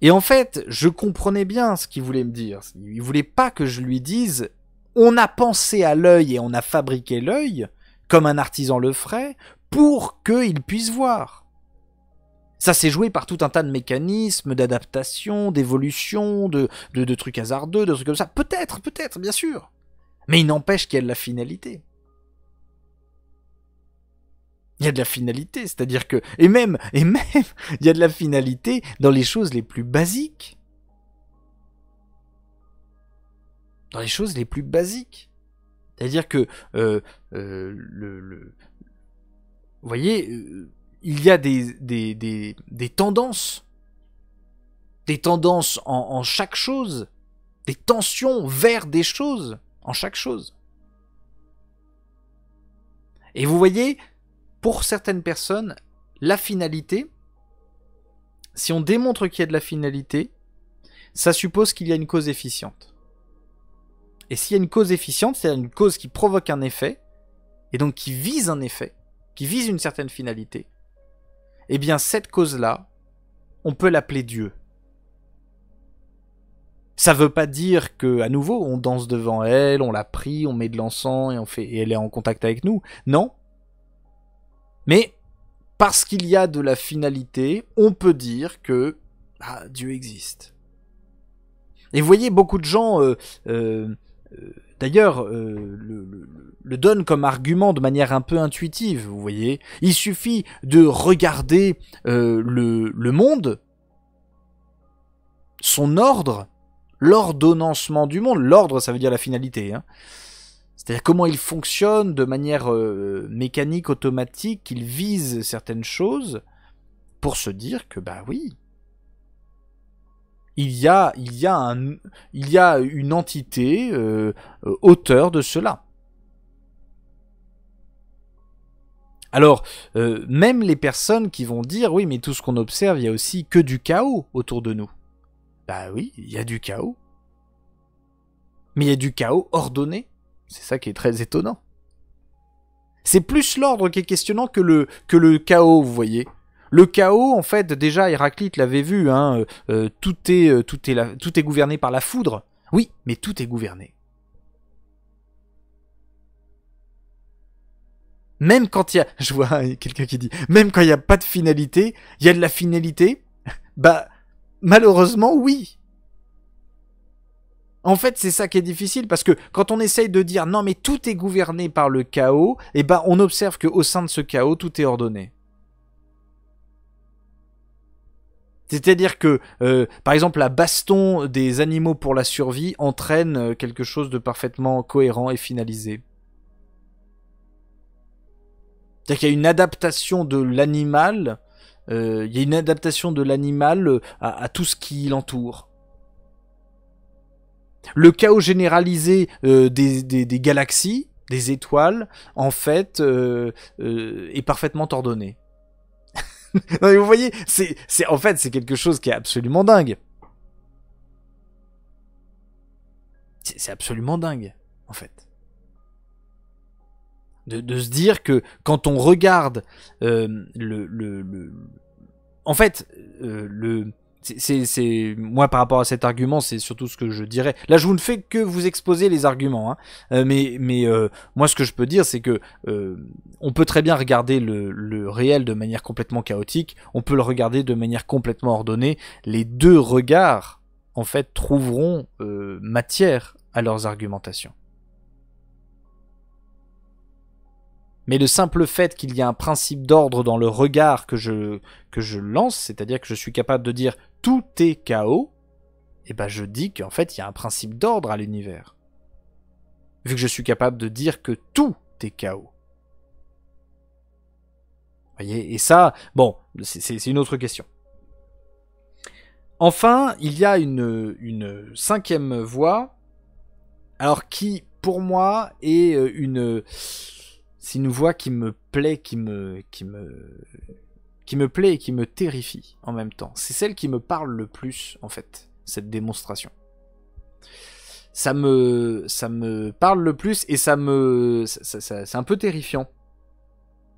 Et en fait, je comprenais bien ce qu'il voulait me dire. Il voulait pas que je lui dise on a pensé à l'œil et on a fabriqué l'œil, comme un artisan le ferait, pour qu'il puisse voir. Ça s'est joué par tout un tas de mécanismes, d'adaptation, d'évolution, de trucs hasardeux, de trucs comme ça. Peut-être, bien sûr. Mais il n'empêche qu'il y a de la finalité. Il y a de la finalité, c'est-à-dire que... Et même, il y a de la finalité dans les choses les plus basiques. Dans les choses les plus basiques. C'est-à-dire que... vous voyez, il y a des tendances. Des tendances en chaque chose. Des tensions vers des choses en chaque chose. Et vous voyez... Pour certaines personnes, la finalité, si on démontre qu'il y a de la finalité, ça suppose qu'il y a une cause efficiente. Et s'il y a une cause efficiente, c'est-à-dire une cause qui provoque un effet, et donc qui vise un effet, qui vise une certaine finalité, eh bien cette cause-là, on peut l'appeler Dieu. Ça veut pas dire que, à nouveau, on danse devant elle, on la prie, on met de l'encens et elle est en contact avec nous. Non. Mais parce qu'il y a de la finalité, on peut dire que Dieu existe. Et vous voyez, beaucoup de gens, d'ailleurs, le donnent comme argument de manière un peu intuitive. Vous voyez, il suffit de regarder le monde, son ordre, l'ordonnancement du monde. L'ordre, ça veut dire la finalité. C'est-à-dire comment il fonctionne de manière mécanique, automatique, il vise certaines choses pour se dire que bah oui, il y a une entité auteur de cela. Alors, même les personnes qui vont dire oui, mais tout ce qu'on observe, il y a aussi que du chaos autour de nous. Bah oui, il y a du chaos. Mais il y a du chaos ordonné. C'est ça qui est très étonnant. C'est plus l'ordre qui est questionnant que le chaos, vous voyez. Le chaos, en fait, déjà Héraclite l'avait vu, hein, tout est gouverné par la foudre. Oui, mais tout est gouverné. Même quand il y a, je vois quelqu'un qui dit, même quand il n'y a pas de finalité, il y a de la finalité. Bah, malheureusement, oui. En fait, c'est ça qui est difficile, parce que quand on essaye de dire non mais tout est gouverné par le chaos, eh ben on observe qu'au sein de ce chaos, tout est ordonné. C'est-à-dire que, par exemple, la baston des animaux pour la survie entraîne quelque chose de parfaitement cohérent et finalisé. C'est-à-dire qu'il y a une adaptation de l'animal, à tout ce qui l'entoure. Le chaos généralisé des galaxies, des étoiles, en fait, est parfaitement ordonné. Non, mais vous voyez, en fait, c'est quelque chose qui est absolument dingue. C'est absolument dingue, en fait. De se dire que quand on regarde en fait, moi par rapport à cet argument, c'est surtout ce que je dirais. Là, je vous ne fais que vous exposer les arguments, hein. Mais moi, ce que je peux dire, c'est que on peut très bien regarder le réel de manière complètement chaotique. On peut le regarder de manière complètement ordonnée. Les deux regards, en fait, trouveront matière à leurs argumentations. Mais le simple fait qu'il y a un principe d'ordre dans le regard que je lance, c'est-à-dire que je suis capable de dire tout est chaos, et ben je dis qu'en fait il y a un principe d'ordre à l'univers. Vu que je suis capable de dire que tout est chaos. Vous voyez, et ça, bon, c'est une autre question. Enfin, il y a une cinquième voie, alors qui, pour moi, est c'est une voix qui me plaît, qui me plaît et qui me terrifie en même temps. C'est celle qui me parle le plus, en fait, cette démonstration. Ça me parle le plus et c'est un peu terrifiant,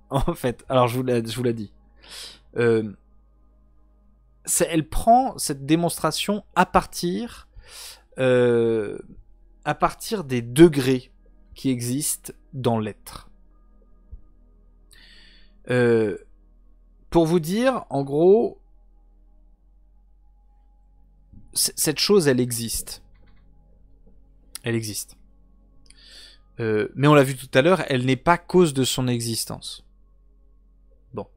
en fait. Alors, je vous l'ai dit. Elle prend cette démonstration à partir des degrés qui existent dans l'être. Pour vous dire, en gros, cette chose, elle existe. Elle existe. Mais on l'a vu tout à l'heure, elle n'est pas cause de son existence. Bon.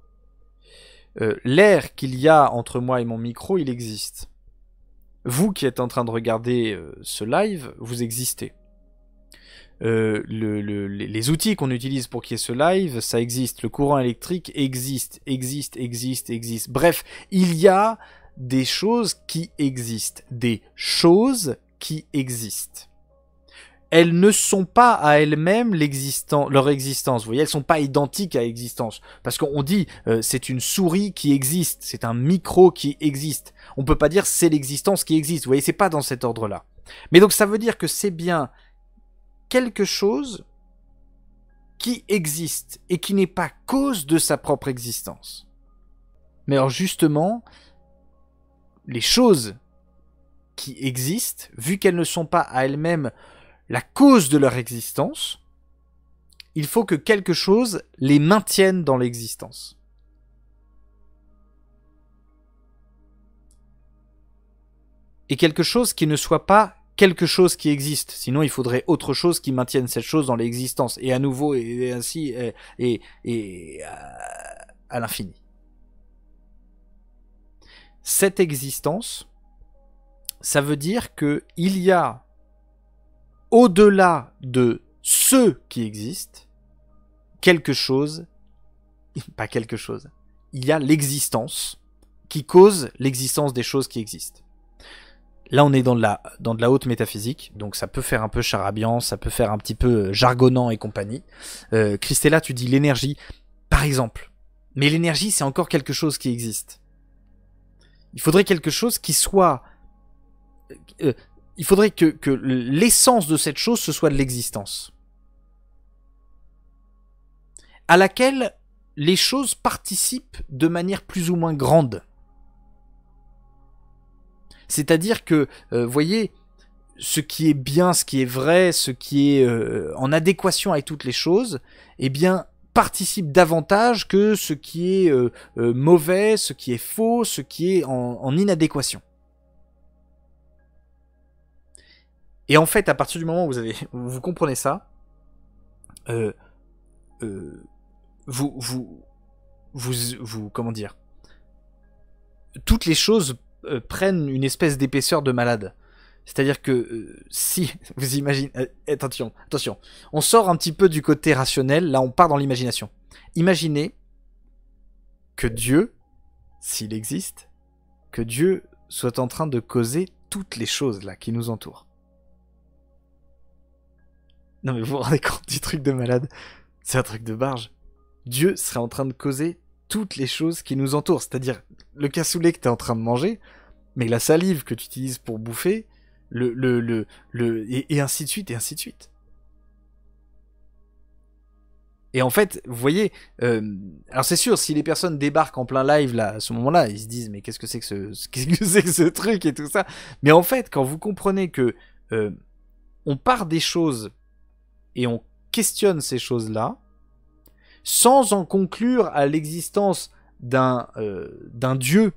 L'air qu'il y a entre moi et mon micro, il existe. Vous qui êtes en train de regarder ce live, vous existez. Les outils qu'on utilise pour qu'il y ait ce live, ça existe. Le courant électrique existe. Bref, il y a des choses qui existent. Des choses qui existent. Elles ne sont pas à elles-mêmes leur existence. Vous voyez, elles sont pas identiques à l'existence. Parce qu'on dit, c'est une souris qui existe. C'est un micro qui existe. On peut pas dire c'est l'existence qui existe. Vous voyez, c'est pas dans cet ordre-là. Mais donc ça veut dire que c'est bien quelque chose qui existe et qui n'est pas cause de sa propre existence. Mais alors justement, les choses qui existent, vu qu'elles ne sont pas à elles-mêmes la cause de leur existence, il faut que quelque chose les maintienne dans l'existence. Et quelque chose qui ne soit pas quelque chose qui existe. Sinon, il faudrait autre chose qui maintienne cette chose dans l'existence. Et à nouveau, et ainsi, et à l'infini. Cette existence, ça veut dire que il y a, au-delà de ce qui existe, quelque chose, pas quelque chose, il y a l'existence qui cause l'existence des choses qui existent. Là, on est dans de la haute métaphysique, donc ça peut faire un peu charabiant, ça peut faire un petit peu jargonnant et compagnie. Christella, tu dis l'énergie, par exemple. Mais l'énergie, c'est encore quelque chose qui existe. Il faudrait quelque chose qui soit... il faudrait que l'essence de cette chose, ce soit de l'existence. À laquelle les choses participent de manière plus ou moins grande. C'est-à-dire que, voyez, ce qui est bien, ce qui est vrai, ce qui est en adéquation avec toutes les choses, eh bien, participe davantage que ce qui est mauvais, ce qui est faux, ce qui est en inadéquation. Et en fait, à partir du moment où vous comprenez ça, vous comment dire, toutes les choses prennent une espèce d'épaisseur de malade. C'est-à-dire que si vous imaginez, attention, on sort un petit peu du côté rationnel, là on part dans l'imagination. Imaginez que Dieu, s'il existe, que Dieu soit en train de causer toutes les choses là qui nous entourent. Non mais vous vous rendez compte du truc de malade? C'est un truc de barge. Dieu serait en train de causer toutes les choses qui nous entourent, c'est-à-dire le cassoulet que tu es en train de manger, mais la salive que tu utilises pour bouffer, et ainsi de suite, et ainsi de suite. Et en fait, vous voyez, alors c'est sûr, si les personnes débarquent en plein live là, à ce moment-là, ils se disent mais qu'est-ce que c'est que ce truc et tout ça. Mais en fait, quand vous comprenez que on part des choses et on questionne ces choses-là, sans en conclure à l'existence d'un dieu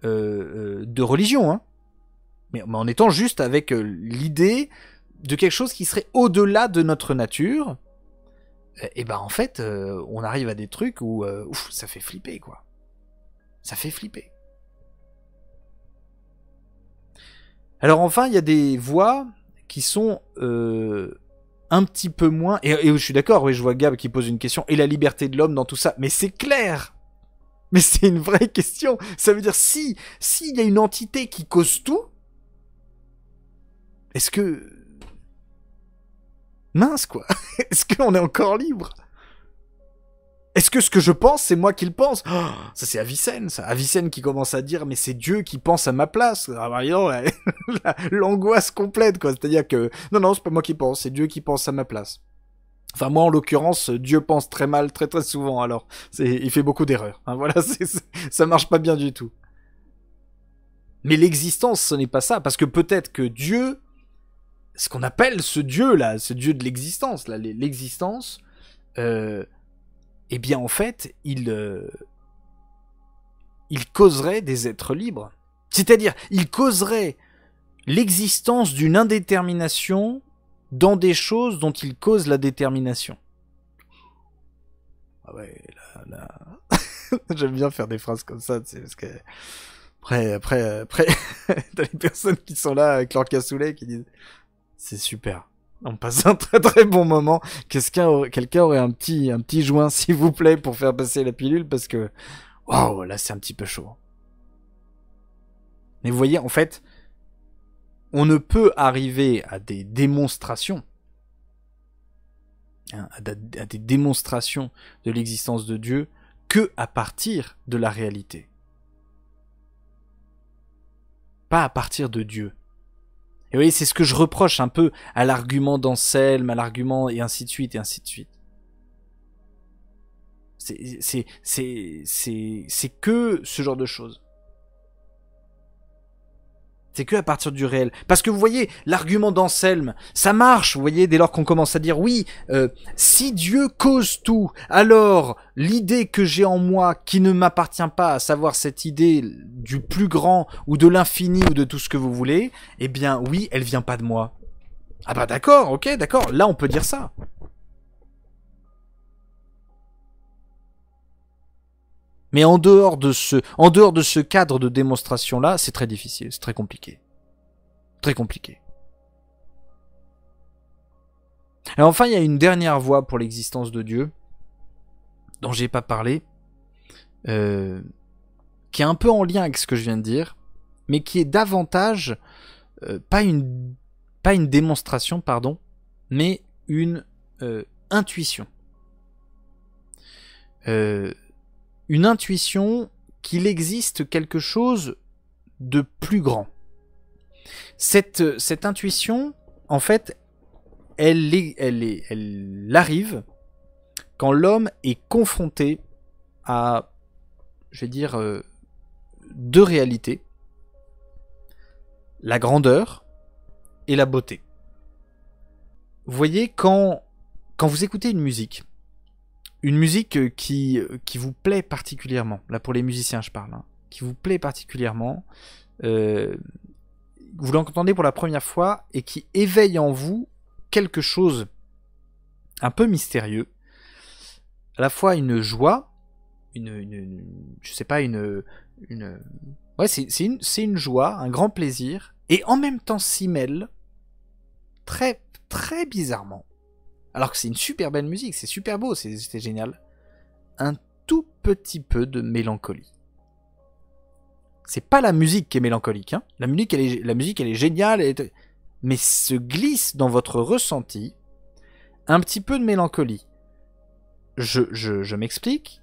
de religion, hein, mais en étant juste avec l'idée de quelque chose qui serait au-delà de notre nature, et ben en fait, on arrive à des trucs où ça fait flipper, quoi. Ça fait flipper. Alors enfin, il y a des voix qui sont un petit peu moins... Et je suis d'accord, oui, je vois Gab qui pose une question. Et la liberté de l'homme dans tout ça? Mais c'est clair! Mais c'est une vraie question. Ça veut dire, s'il y a une entité qui cause tout, est-ce que... Mince, quoi. Est-ce qu'on est encore libre? Est-ce que ce que je pense, c'est moi qui le pense? Oh, ça, c'est Avicenne, ça. Avicenne qui commence à dire, mais c'est Dieu qui pense à ma place. Ah, bah, non, l'angoisse complète, quoi. C'est-à-dire que, non, c'est pas moi qui pense, c'est Dieu qui pense à ma place. Enfin, moi, en l'occurrence, Dieu pense très mal, très très souvent, alors. Il fait beaucoup d'erreurs. Hein, voilà, ça marche pas bien du tout. Mais l'existence, ce n'est pas ça, parce que peut-être que Dieu, ce qu'on appelle ce Dieu-là, ce Dieu de l'existence, là, l'existence, eh bien, en fait, il causerait des êtres libres. C'est-à-dire, il causerait l'existence d'une indétermination dans des choses dont il cause la détermination. Ah ouais, là... J'aime bien faire des phrases comme ça, tu sais, parce que... Après, t'as les personnes qui sont là avec leur cassoulet qui disent « C'est super, on passe un très très bon moment. Quelqu'un aurait un petit joint, s'il vous plaît, pour faire passer la pilule, parce que... Waouh, là c'est un petit peu chaud. » Mais vous voyez, en fait, on ne peut arriver à des démonstrations, à des démonstrations de l'existence de Dieu que à partir de la réalité. Pas à partir de Dieu. Et vous voyez, c'est ce que je reproche un peu à l'argument d'Anselme, à l'argument et ainsi de suite, et ainsi de suite. C'est que ce genre de choses. C'est que à partir du réel. Parce que vous voyez, l'argument d'Anselme, ça marche, vous voyez, dès lors qu'on commence à dire, oui, si Dieu cause tout, alors l'idée que j'ai en moi, qui ne m'appartient pas, à savoir cette idée du plus grand, ou de l'infini, ou de tout ce que vous voulez, eh bien oui, elle vient pas de moi. Ah bah d'accord, ok, d'accord, là on peut dire ça. Mais en dehors de ce cadre de démonstration-là, c'est très difficile, c'est très compliqué. Très compliqué. Et enfin, il y a une dernière voie pour l'existence de Dieu, dont j'ai pas parlé, qui est un peu en lien avec ce que je viens de dire, mais qui est davantage pas une démonstration, pardon, mais une intuition. Une intuition qu'il existe quelque chose de plus grand. Cette intuition, en fait, elle arrive quand l'homme est confronté à, je vais dire, deux réalités. La grandeur et la beauté. Vous voyez, quand vous écoutez une musique qui vous plaît particulièrement, là pour les musiciens je parle, hein, qui vous plaît particulièrement, vous l'entendez pour la première fois et qui éveille en vous quelque chose un peu mystérieux, à la fois une joie, je sais pas, ouais, c'est une joie, un grand plaisir, et en même temps s'y mêle, très, très bizarrement, alors que c'est une super belle musique, c'est super beau, c'était génial, un tout petit peu de mélancolie. C'est pas la musique qui est mélancolique, hein. La musique elle est géniale, mais se glisse dans votre ressenti un petit peu de mélancolie. Je m'explique,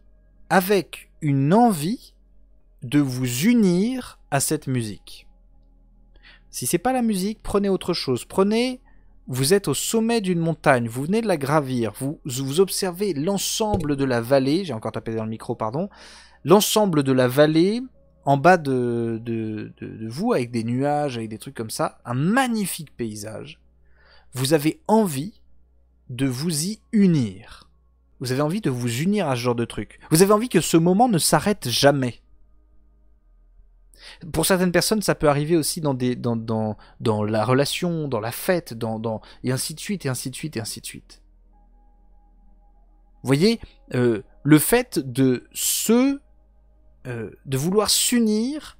avec une envie de vous unir à cette musique. Si c'est pas la musique, prenez autre chose. Vous êtes au sommet d'une montagne, vous venez de la gravir, vous observez l'ensemble de la vallée, j'ai encore tapé dans le micro, pardon, l'ensemble de la vallée en bas de vous, avec des nuages, avec des trucs comme ça, un magnifique paysage. Vous avez envie de vous y unir. Vous avez envie de vous unir à ce genre de truc. Vous avez envie que ce moment ne s'arrête jamais. Pour certaines personnes, ça peut arriver aussi dans la relation, dans la fête, et ainsi de suite, et ainsi de suite, et ainsi de suite. Vous voyez, le fait de vouloir s'unir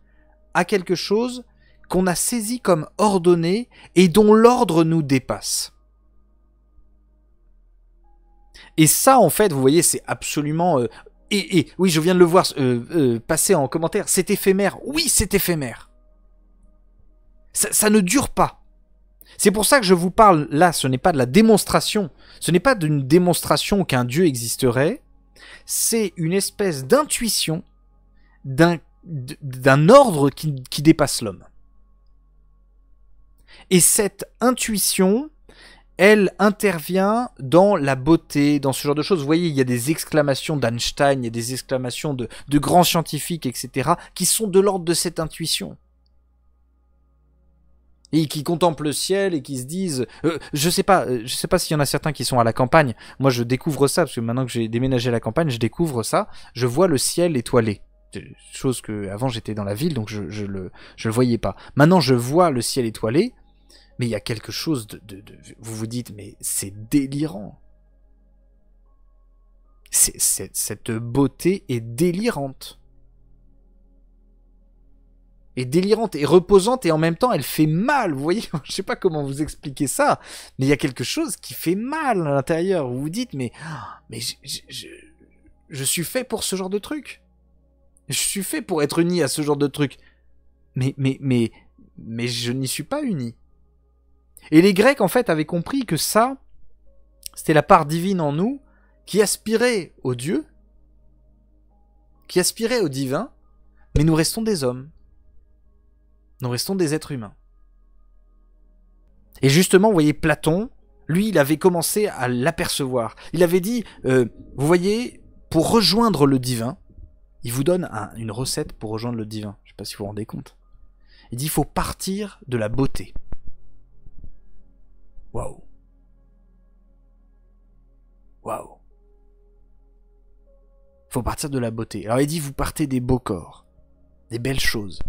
à quelque chose qu'on a saisi comme ordonné et dont l'ordre nous dépasse. Et ça, en fait, vous voyez, c'est absolument... oui, je viens de le voir passer en commentaire, c'est éphémère. Oui, c'est éphémère. Ça ne dure pas. C'est pour ça que je vous parle, là, ce n'est pas de la démonstration. Ce n'est pas d'une démonstration qu'un Dieu existerait. C'est une espèce d'intuition d'un ordre qui dépasse l'homme. Et cette intuition, elle intervient dans la beauté, dans ce genre de choses. Vous voyez, il y a des exclamations d'Einstein, il y a des exclamations de grands scientifiques, etc., qui sont de l'ordre de cette intuition. Et qui contemplent le ciel et qui se disent... je sais pas s'il y en a certains qui sont à la campagne. Moi, je découvre ça, parce que maintenant que j'ai déménagé à la campagne, je découvre ça. Je vois le ciel étoilé. Chose que avant j'étais dans la ville, donc je le voyais pas. Maintenant, je vois le ciel étoilé. Mais il y a quelque chose vous vous dites, mais c'est délirant. Cette beauté est délirante. Et délirante et reposante, et en même temps elle fait mal. Vous voyez, je sais pas comment vous expliquer ça, mais il y a quelque chose qui fait mal à l'intérieur. Vous vous dites, mais je suis fait pour ce genre de truc. Je suis fait pour être uni à ce genre de truc. Mais je n'y suis pas uni. Et les Grecs, en fait, avaient compris que ça, c'était la part divine en nous qui aspirait au Dieu, qui aspirait au divin, mais nous restons des hommes. Nous restons des êtres humains. Et justement, vous voyez, Platon, lui, il avait commencé à l'apercevoir. Il avait dit, vous voyez, pour rejoindre le divin, il vous donne une recette pour rejoindre le divin. Je ne sais pas si vous vous rendez compte. Il dit, il faut partir de la beauté. Waouh. Waouh. Faut partir de la beauté. Alors il dit, vous partez des beaux corps, des belles choses,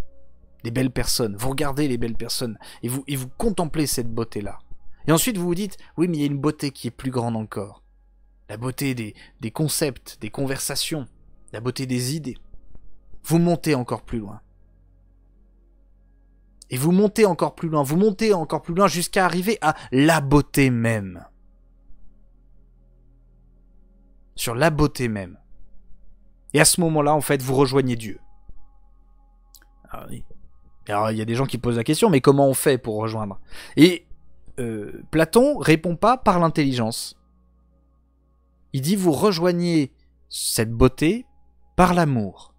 des belles personnes. Vous regardez les belles personnes et vous contemplez cette beauté-là. Et ensuite vous vous dites, oui, mais il y a une beauté qui est plus grande encore. La beauté des concepts, des conversations, la beauté des idées. Vous montez encore plus loin. Et vous montez encore plus loin jusqu'à arriver à la beauté même. sur la beauté même. Et à ce moment-là, en fait, vous rejoignez Dieu. Alors, il y a des gens qui posent la question, mais comment on fait pour rejoindre? Et Platon répond pas par l'intelligence. Il dit, vous rejoignez cette beauté par l'amour.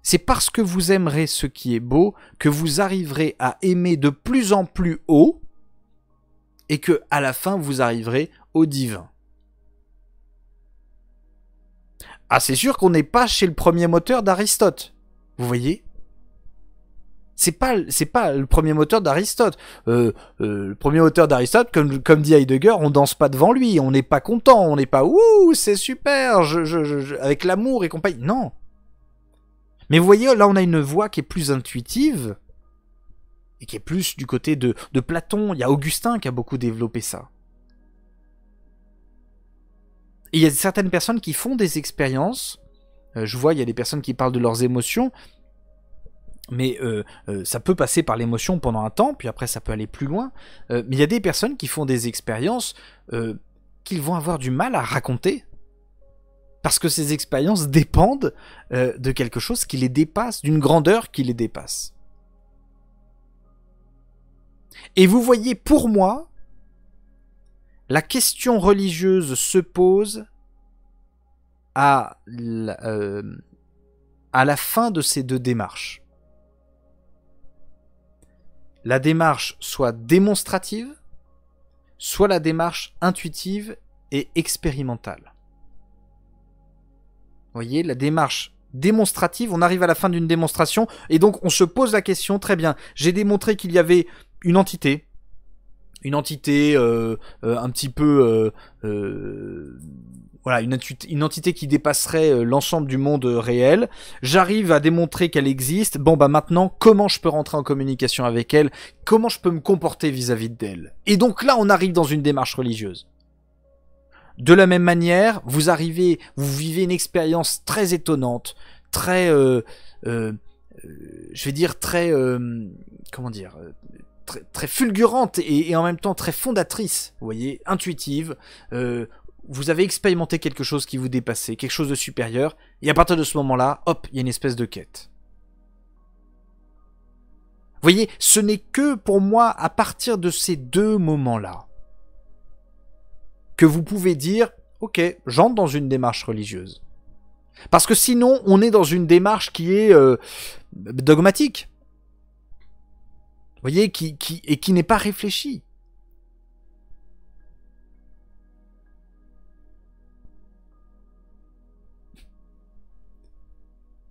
C'est parce que vous aimerez ce qui est beau que vous arriverez à aimer de plus en plus haut et que, à la fin, vous arriverez au divin. Ah, c'est sûr qu'on n'est pas chez le premier moteur d'Aristote. Vous voyez ? C'est pas le premier moteur d'Aristote. Le premier moteur d'Aristote, comme dit Heidegger, on danse pas devant lui, on n'est pas content, on n'est pas ouh, c'est super, avec l'amour et compagnie. Non. Mais vous voyez, là on a une voix qui est plus intuitive et qui est plus du côté de Platon. Il y a Augustin qui a beaucoup développé ça. Et il y a certaines personnes qui font des expériences. Je vois, il y a des personnes qui parlent de leurs émotions. Mais ça peut passer par l'émotion pendant un temps, puis après ça peut aller plus loin. Mais il y a des personnes qui font des expériences qu'ils vont avoir du mal à raconter. Parce que ces expériences dépendent de quelque chose qui les dépasse, d'une grandeur qui les dépasse. Et vous voyez, pour moi, la question religieuse se pose à la fin de ces deux démarches. La démarche soit démonstrative, soit la démarche intuitive et expérimentale. Vous voyez, la démarche démonstrative, on arrive à la fin d'une démonstration, et donc on se pose la question, très bien, j'ai démontré qu'il y avait une entité un petit peu... voilà, une entité qui dépasserait l'ensemble du monde réel. J'arrive à démontrer qu'elle existe. Bon, bah maintenant, comment je peux rentrer en communication avec elle? Comment je peux me comporter vis-à-vis d'elle? Et donc là, on arrive dans une démarche religieuse. De la même manière, vous vivez une expérience très étonnante, très, je vais dire très, comment dire, très fulgurante et en même temps très fondatrice. Vous voyez, intuitive. Vous avez expérimenté quelque chose qui vous dépassait, quelque chose de supérieur, et à partir de ce moment-là, hop, il y a une espèce de quête. Vous voyez, ce n'est que pour moi, à partir de ces deux moments-là, que vous pouvez dire, ok, j'entre dans une démarche religieuse. Parce que sinon, on est dans une démarche qui est dogmatique. Vous voyez, qui n'est pas réfléchie.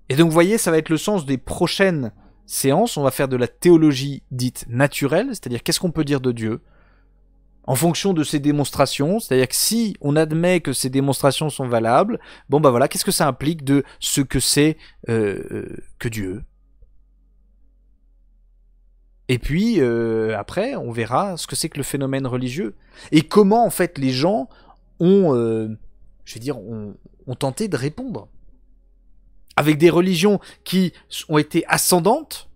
Et donc vous voyez, ça va être le sens des prochaines séances. On va faire de la théologie dite naturelle, c'est-à-dire qu'est-ce qu'on peut dire de Dieu en fonction de ces démonstrations, c'est-à-dire que si on admet que ces démonstrations sont valables, bon bah voilà, qu'est-ce que ça implique de ce que c'est que Dieu? Et puis après, on verra ce que c'est que le phénomène religieux et comment en fait les gens ont, je vais dire, ont tenté de répondre. Avec des religions qui ont été ascendantes,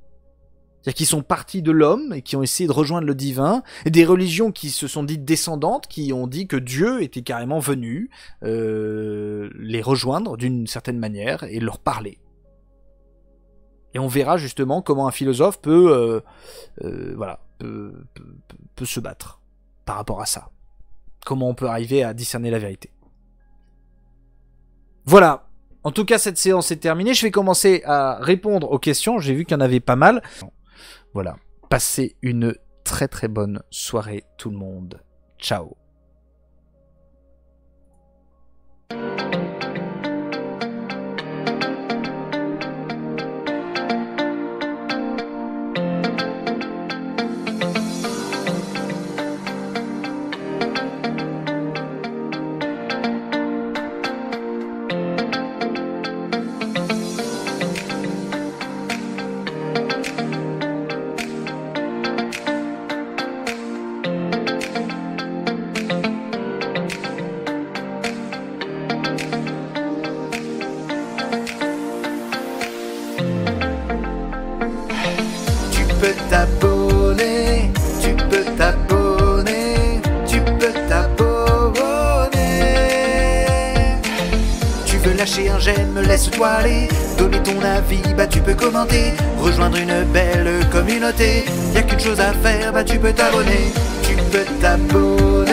c'est-à-dire qui sont parties de l'homme et qui ont essayé de rejoindre le divin, et des religions qui se sont dites descendantes, qui ont dit que Dieu était carrément venu les rejoindre d'une certaine manière et leur parler. Et on verra justement comment un philosophe peut se battre par rapport à ça. Comment on peut arriver à discerner la vérité. Voilà. En tout cas, cette séance est terminée. Je vais commencer à répondre aux questions. J'ai vu qu'il y en avait pas mal. Voilà. Passez une très très bonne soirée tout le monde. Ciao. lâcher un j'aime, laisse-toi aller. Donner ton avis, bah tu peux commenter. Rejoindre une belle communauté. Y'a qu'une chose à faire, bah tu peux t'abonner. Tu peux t'abonner.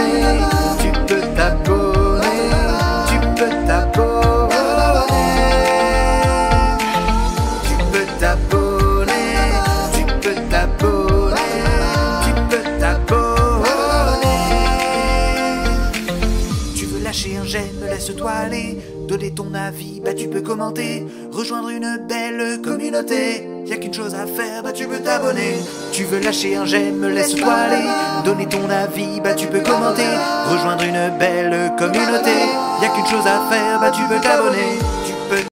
Tu peux t'abonner. Tu peux t'abonner. Tu peux t'abonner. Tu peux t'abonner. Tu peux t'abonner. Tu veux lâcher un j'aime, laisse-toi aller. Donner ton avis, bah tu peux commenter. Rejoindre une belle communauté. Y'a qu'une chose à faire, bah tu peux t'abonner. Tu veux lâcher un j'aime, laisse-toi aller. Donner ton avis, bah tu peux commenter. Rejoindre une belle communauté. Y'a qu'une chose à faire, bah tu peux t'abonner. Tu peux